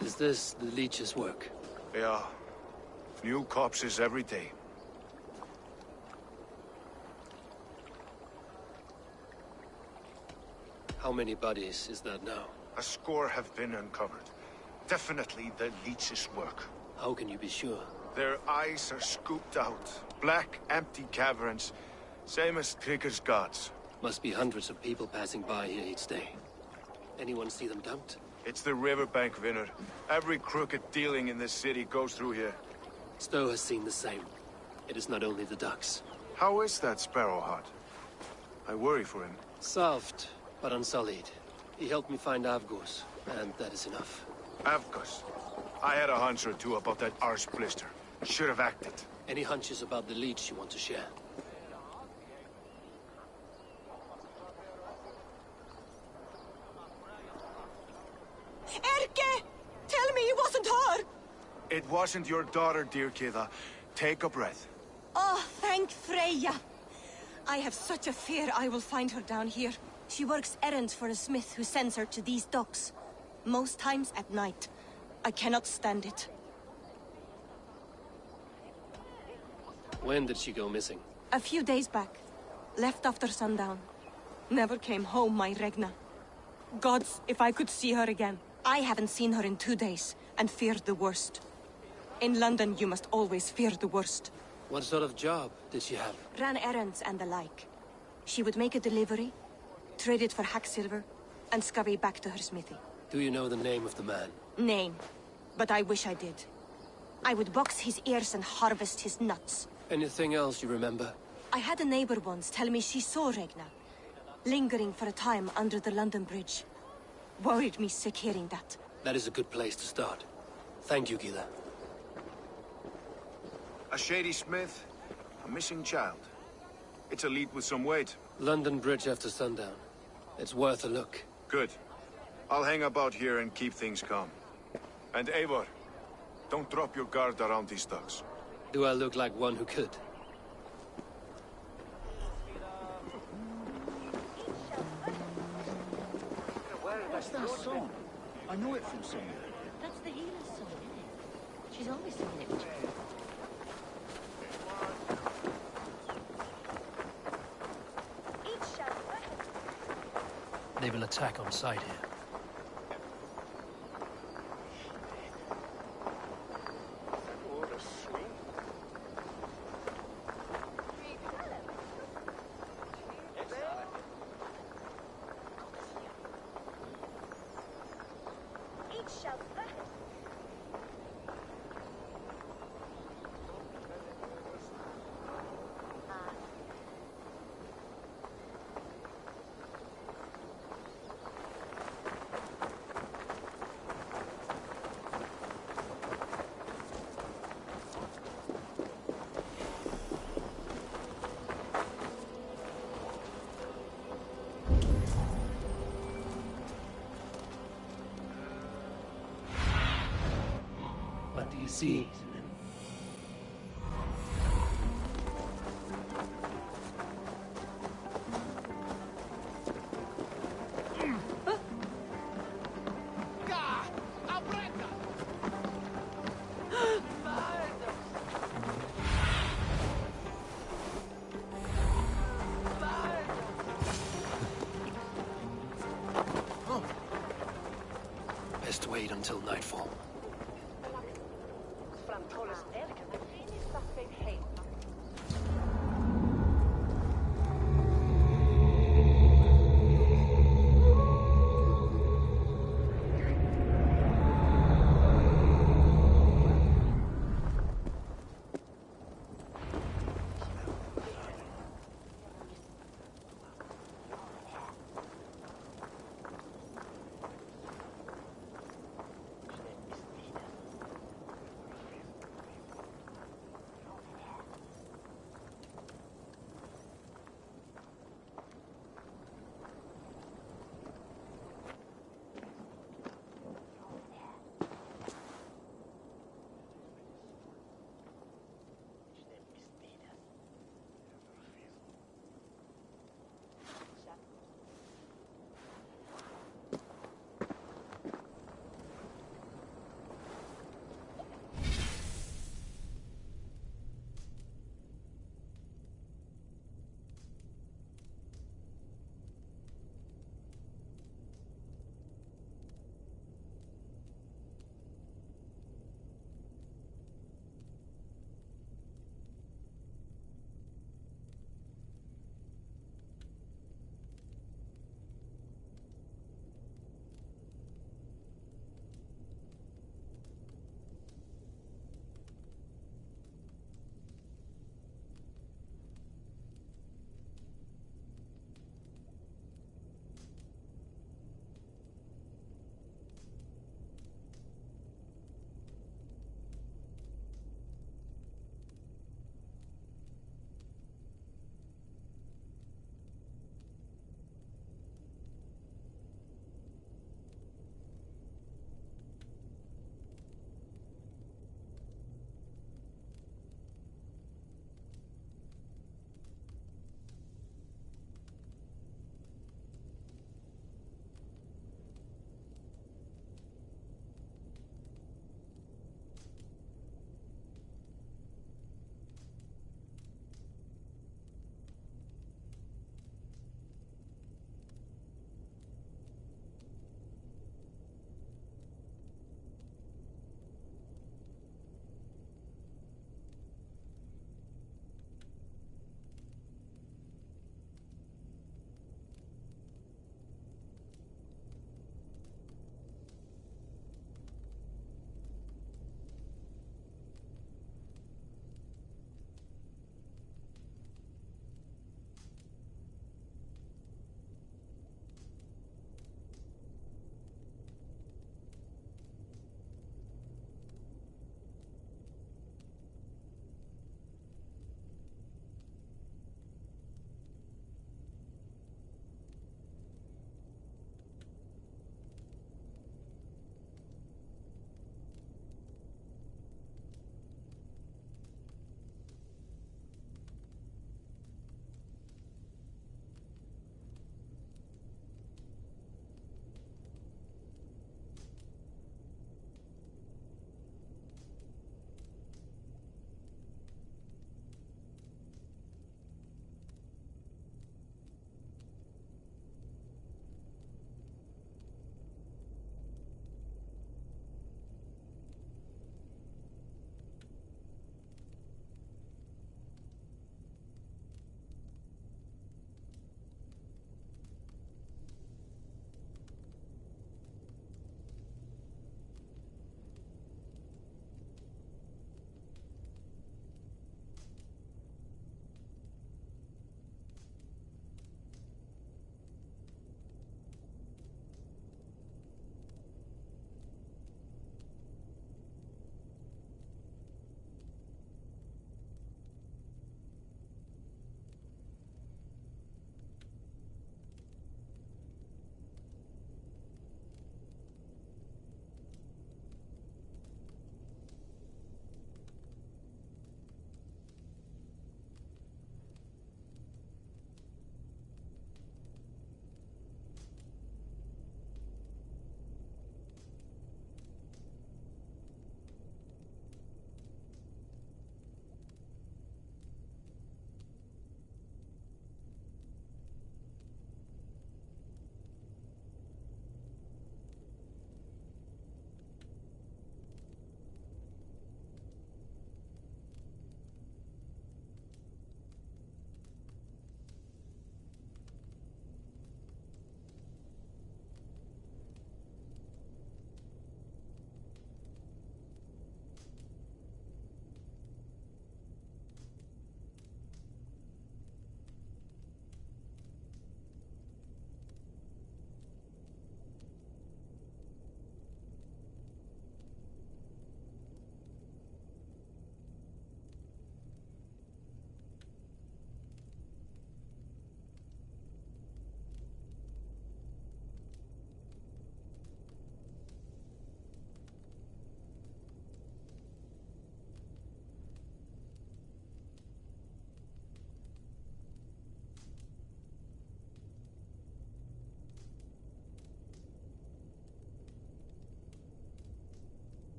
Is this the leech's work? Yeah. New corpses every day. How many bodies is that now? A score have been uncovered. Definitely the leech's work. How can you be sure? Their eyes are scooped out. Black, empty caverns. Same as Trigger's gods. Must be hundreds of people passing by here each day. Anyone see them dumped? It's the riverbank, Vinner. Every crooked dealing in this city goes through here. Stowe has seen the same. It is not only the ducks. How is that Sparrowheart? I worry for him. Soft, but unsullied. He helped me find Avgos, and that is enough. Avgos? I had a hunch or two about that arse blister. Should have acted. Any hunches about the leech you want to share? Erke! Tell me it wasn't her! It wasn't your daughter, dear Kida. Take a breath. Oh, thank Freya. I have such a fear I will find her down here. She works errands for a smith who sends her to these docks. Most times at night. I cannot stand it. When did she go missing? A few days back. Left after sundown. Never came home, my Regna. Gods, if I could see her again. I haven't seen her in 2 days, and feared the worst. In London, you must always fear the worst. What sort of job did she have? Ran errands and the like. She would make a delivery, trade it for hack silver, and scurry back to her smithy. Do you know the name of the man? Name. But I wish I did. I would box his ears and harvest his nuts. Anything else you remember? I had a neighbor once tell me she saw Regna, lingering for a time under the London Bridge. Worried me sick hearing that. That is a good place to start. Thank you, Gila. A shady smith, a missing child. It's a lead with some weight. London Bridge after sundown. It's worth a look. Good. I'll hang about here and keep things calm. And Eivor, don't drop your guard around these ducks. Do I look like one who could? What's that song? I know it from somewhere. That's the healer's song, isn't it? She's always singing it. They will attack on sight here. What do you see? Best wait until nightfall.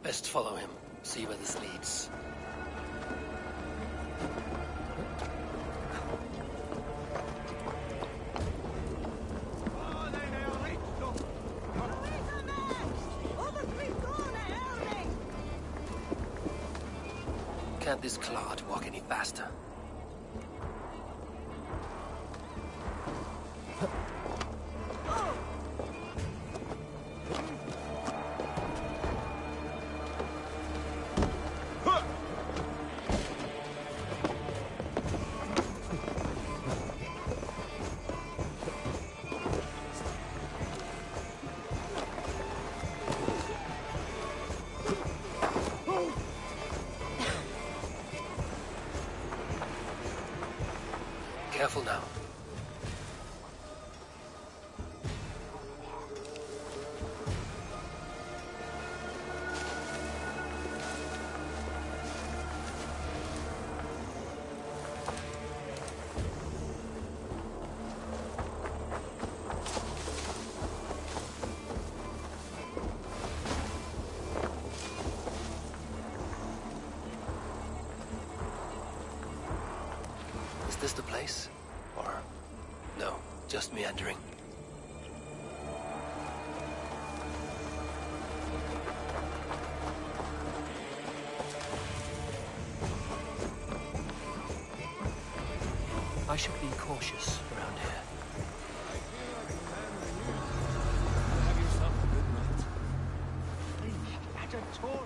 Best follow him. See where this leads. Can't this clod walk any faster? Careful now. Is this the place? Or... no, just meandering. I should be cautious around here. Have yourself a good night. At a torch.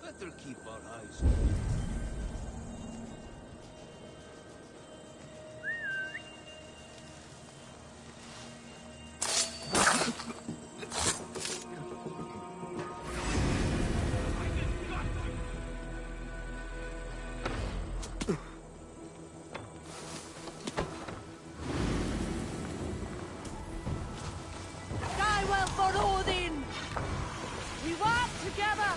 Better keep our eyes open. Die well for Odin! We work together!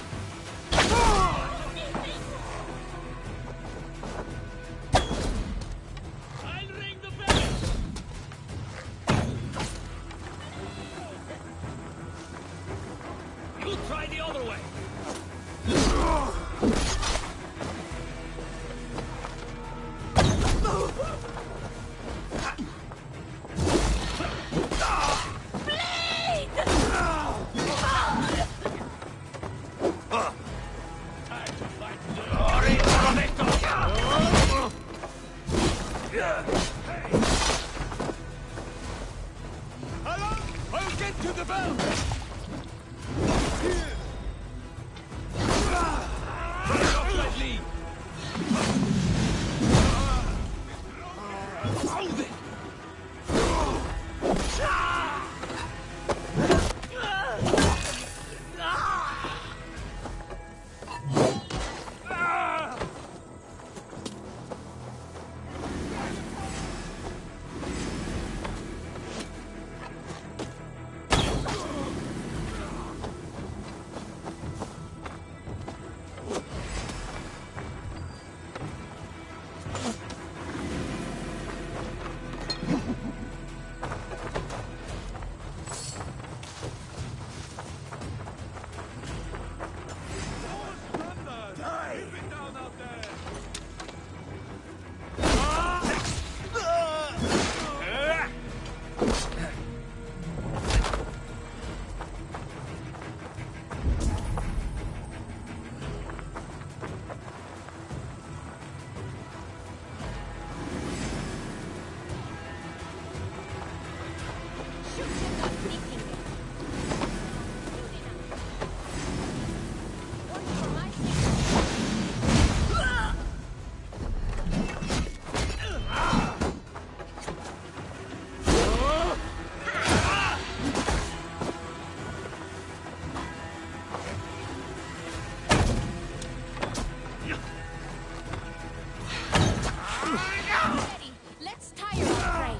Ready. Let's tire our prey.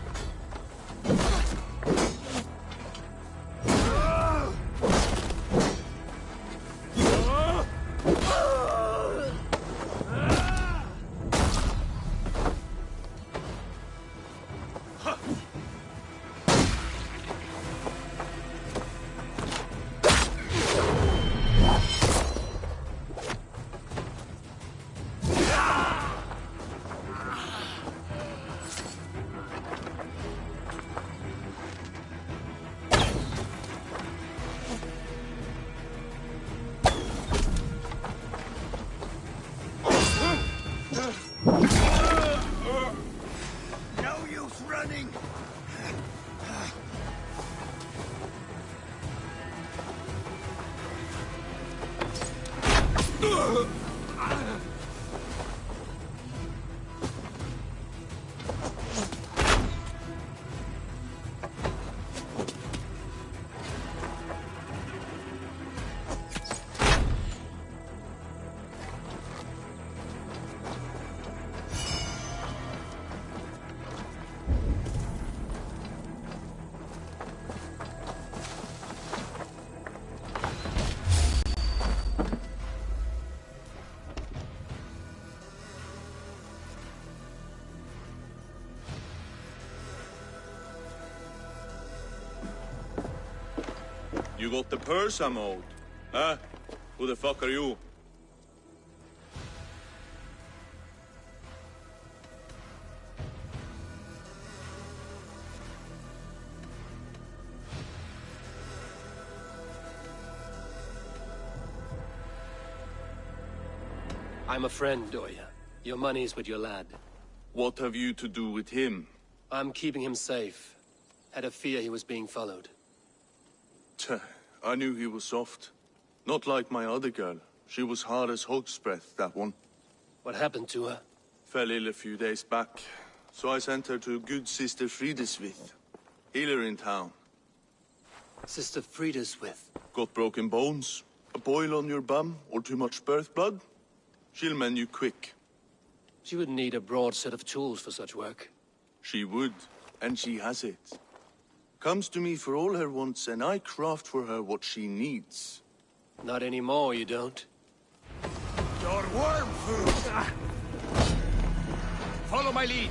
No use running! You got the purse I'm owed? Huh? Who the fuck are you? I'm a friend, Doya. Your money's with your lad. What have you to do with him? I'm keeping him safe. Had a fear he was being followed. Tch, I knew he was soft. Not like my other girl. She was hard as hog's breath, that one. What happened to her? Fell ill a few days back. So I sent her to good Sister Frideswith. Healer in town. Sister Frideswith? Got broken bones, a boil on your bum, or too much birth blood? She'll mend you quick. She would need a broad set of tools for such work. She would, and she has it. Comes to me for all her wants, and I craft for her what she needs. Not anymore, you don't. Your worm food! Follow my lead.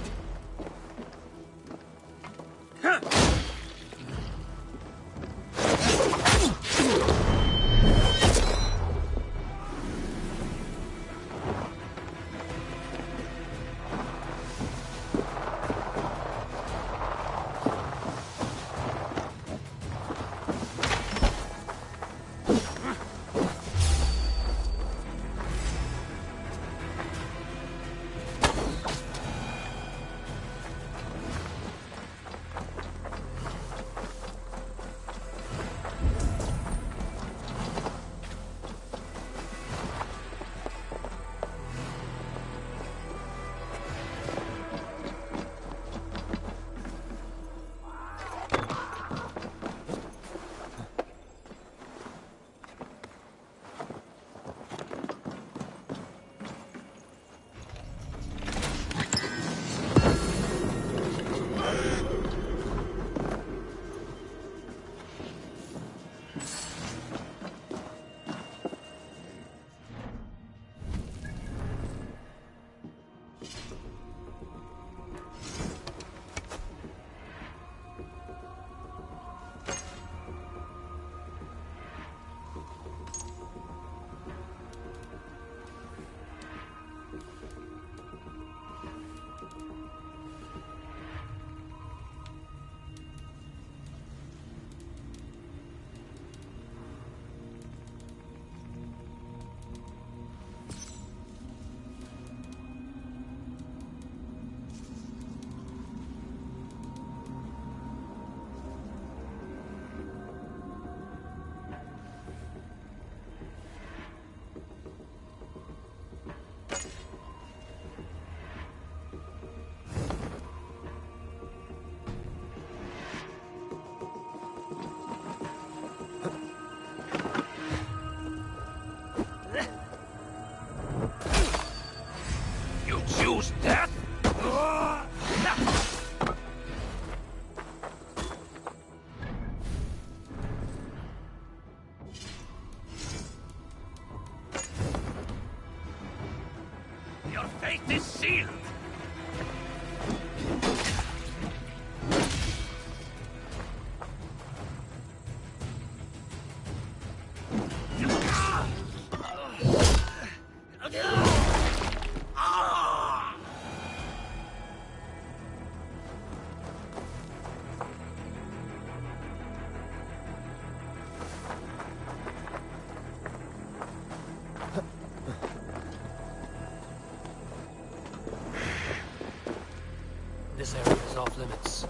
This area is off limits.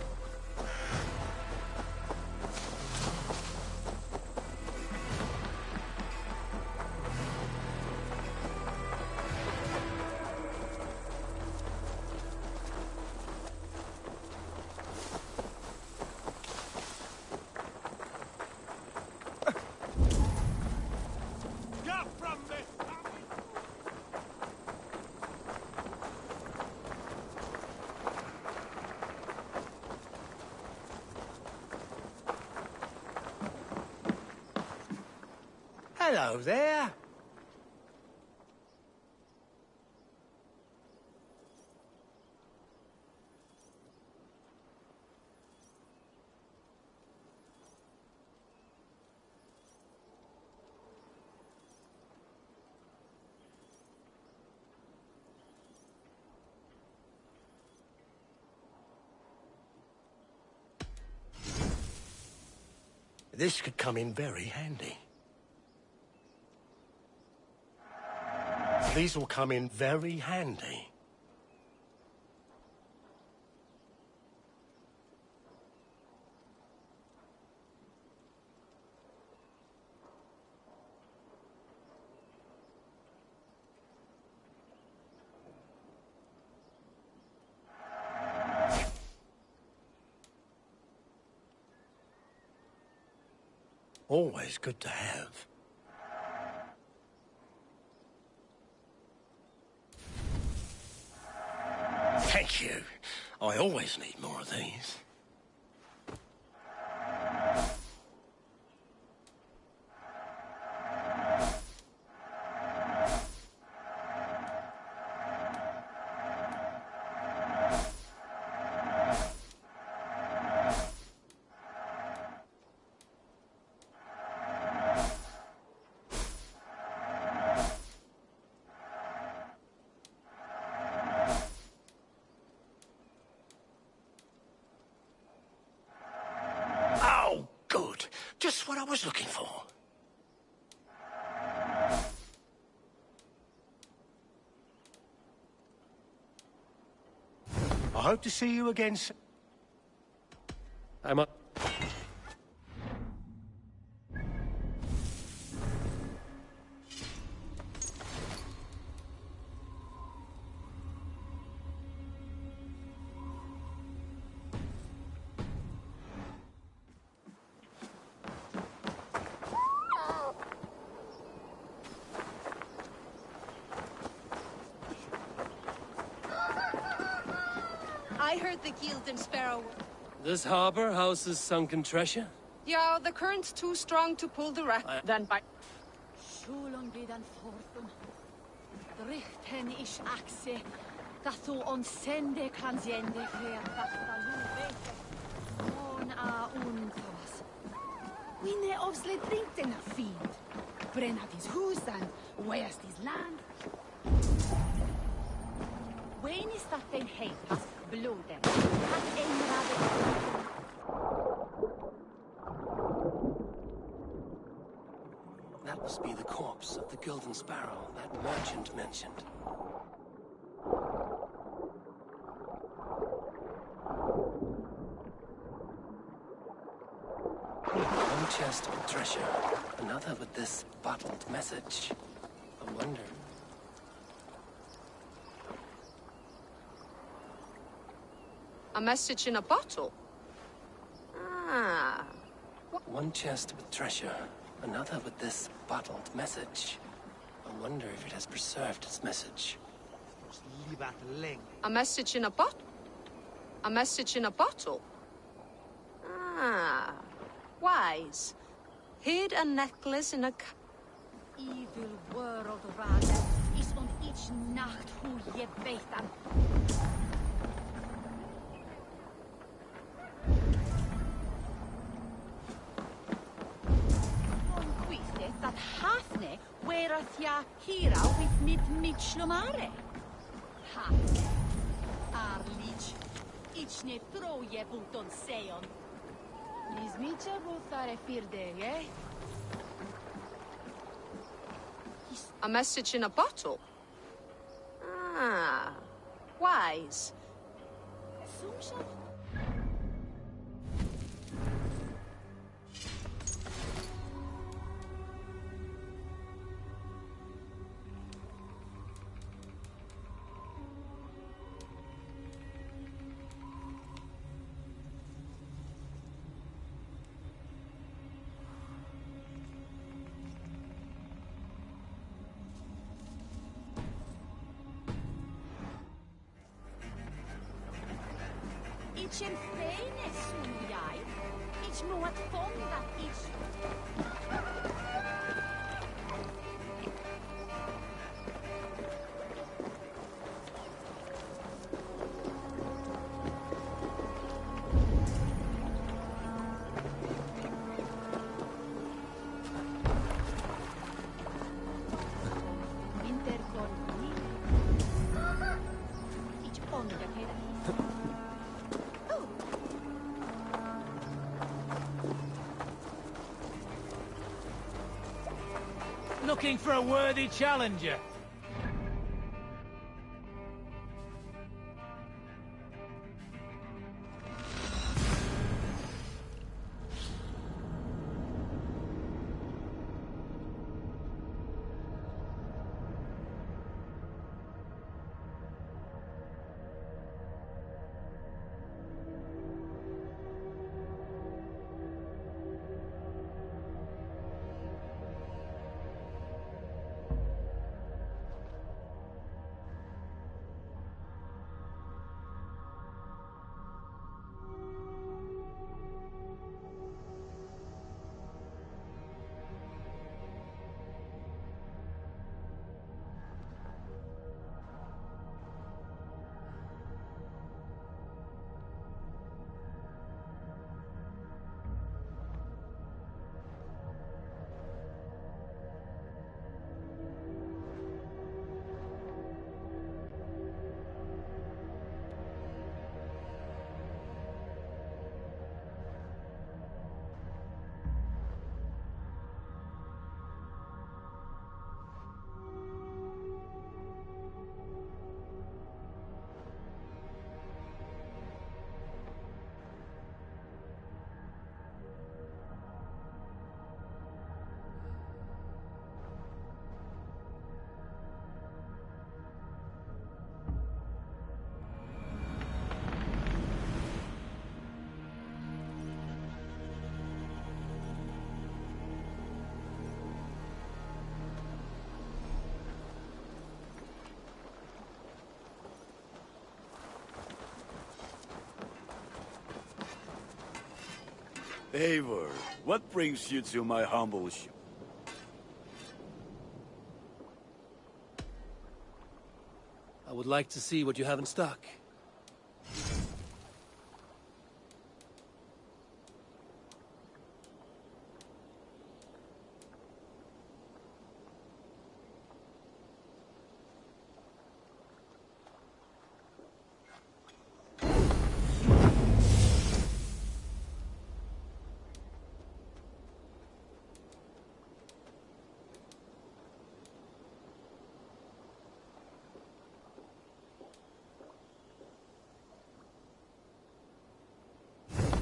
Hello there. This could come in very handy. These will come in very handy. Always good to have. Thank you. I always need more of these. Just what I was looking for. I hope to see you again soon. I'm up. I heard the Guild and Sparrow. This harbor houses sunken treasure? Yeah, the current's too strong to pull the raft. Then by... Sjólon bidan forthum. Drichten ish axe. Dathu on sende kansiende kreata luvete. On a untos. Winne obsle drinkten a fiend. Brennat his hus and west his land. When is that den heitas bloden? Hat enrade. That must be the corpse of the Golden Sparrow that merchant mentioned. One chest with treasure, another with this bottled message. I wonder... A message in a bottle? Ah. One chest with treasure, another with this bottled message. I wonder if it has preserved its message. A message in a bottle? A message in a bottle? Ah. Wise. Hid a necklace in a... Evil world rather is on each nacht who ye beitan. That Hafne werath ja hira with mitchlomare. Hafne, Arlich, ichne troje buton seon. Nizmicha buthare firde, eh? A message in a bottle? Ah. Wise. It's in fairness, Sunjai. It's not fun that is. Looking for a worthy challenger. Eivor, what brings you to my humble shop? I would like to see what you have in stock.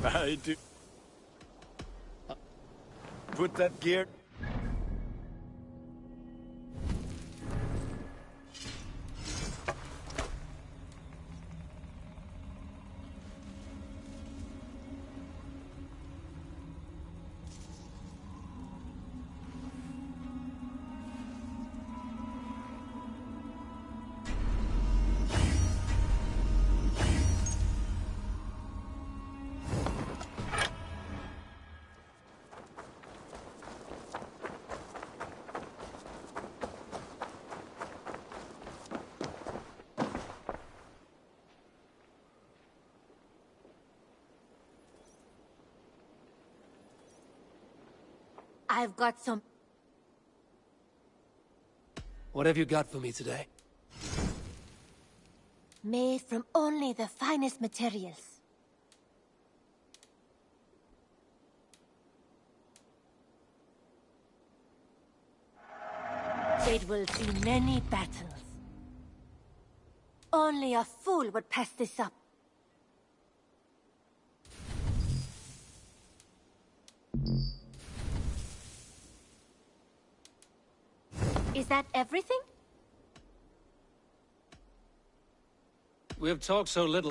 I do. Put that gear. I've got some... What have you got for me today? Made from only the finest materials. It will see many battles. Only a fool would pass this up. Is that everything? We have talked so little.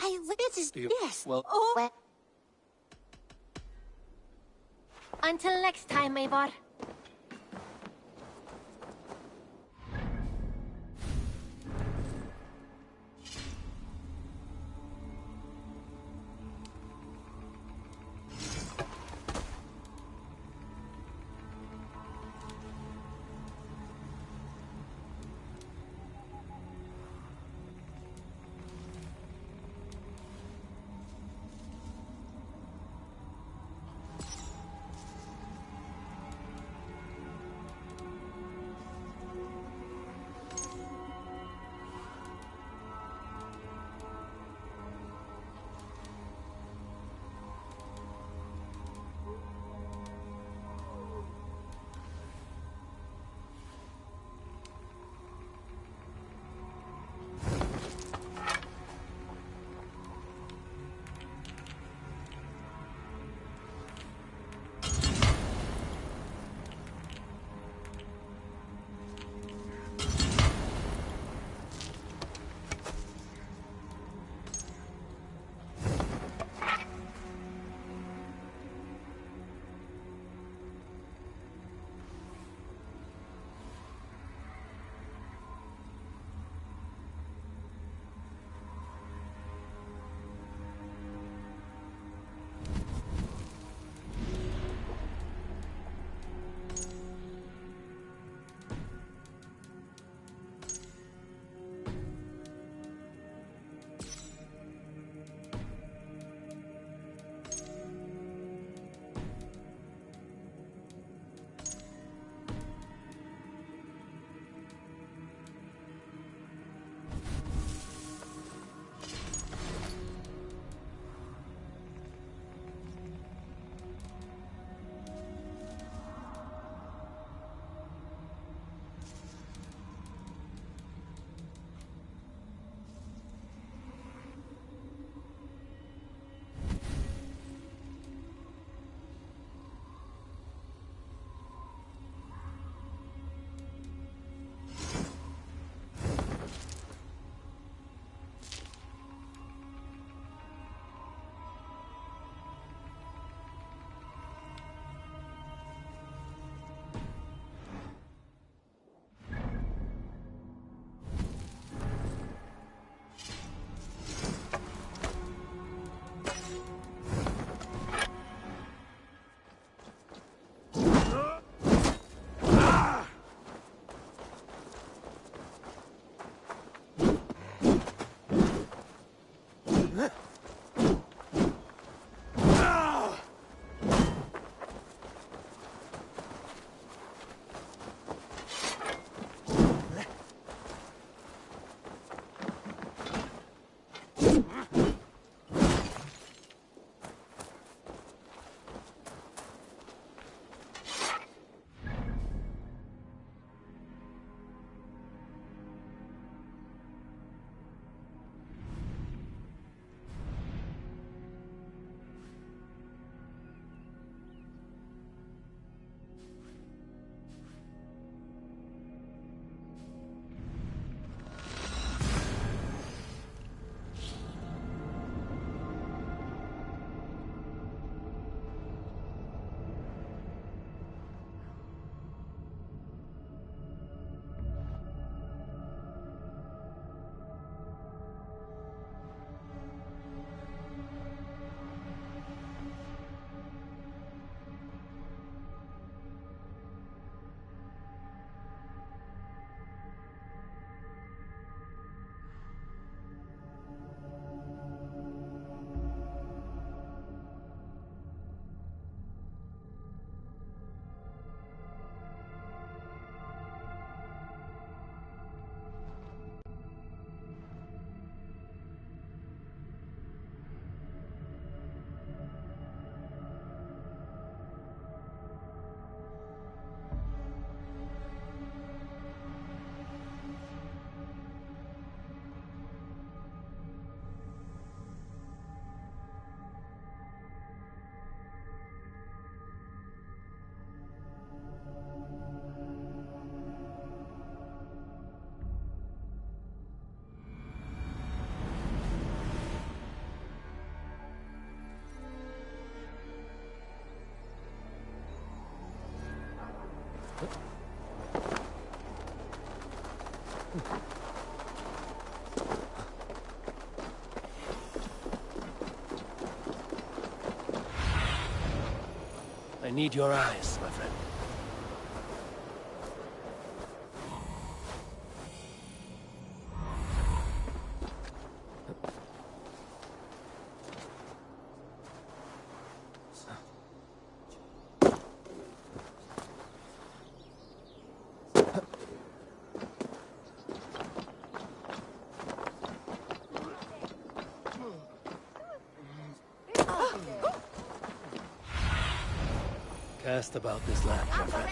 Yes. Well, Until next time, Eivor. I need your eyes, my friend. Cast about this land, my friend.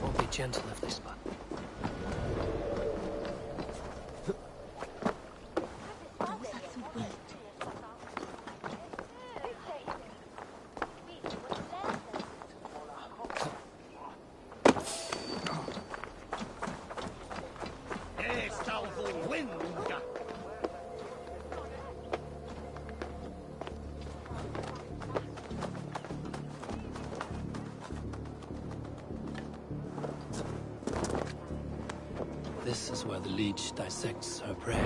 Won't be gentle if they spot. This is where the leech dissects her prey.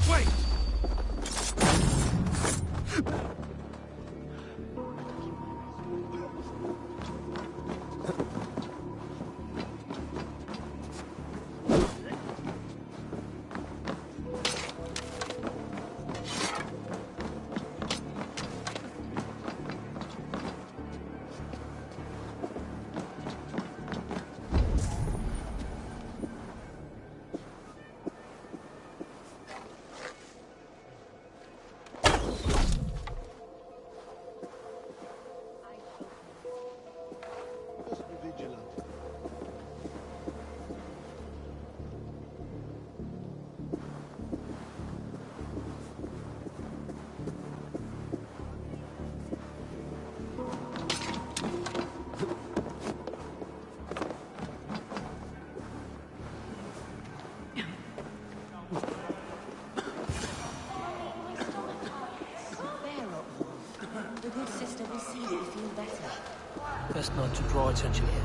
Wait! The good sister will see that you feel better. Best not to draw attention here.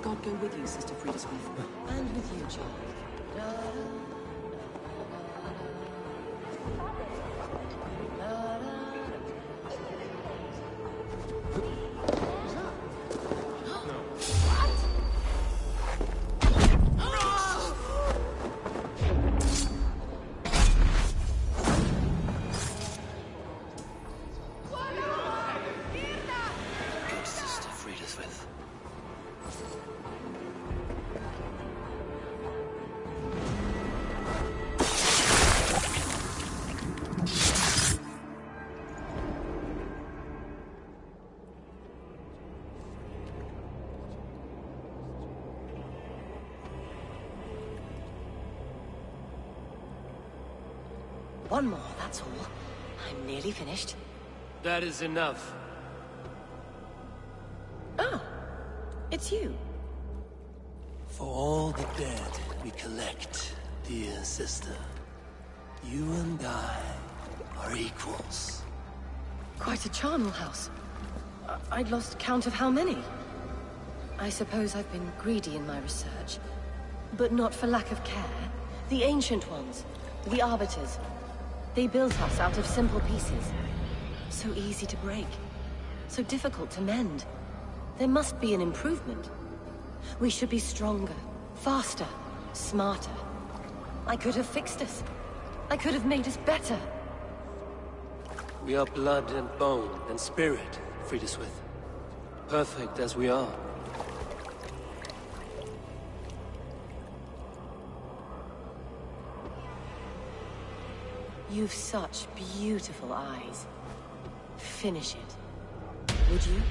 God go with you, Sister Friedesmith. And with you, John. One more, that's all. I'm nearly finished. That is enough. Oh, it's you. For all the dead we collect, dear sister, you and I are equals. Quite a charnel house. I'd lost count of how many. I suppose I've been greedy in my research, but not for lack of care. The ancient ones, the arbiters, they built us out of simple pieces. So easy to break, so difficult to mend. There must be an improvement. We should be stronger, faster, smarter. I could have fixed us. I could have made us better. We are blood and bone and spirit, Friedeswith. Perfect as we are. You've such beautiful eyes. Finish it. Would you?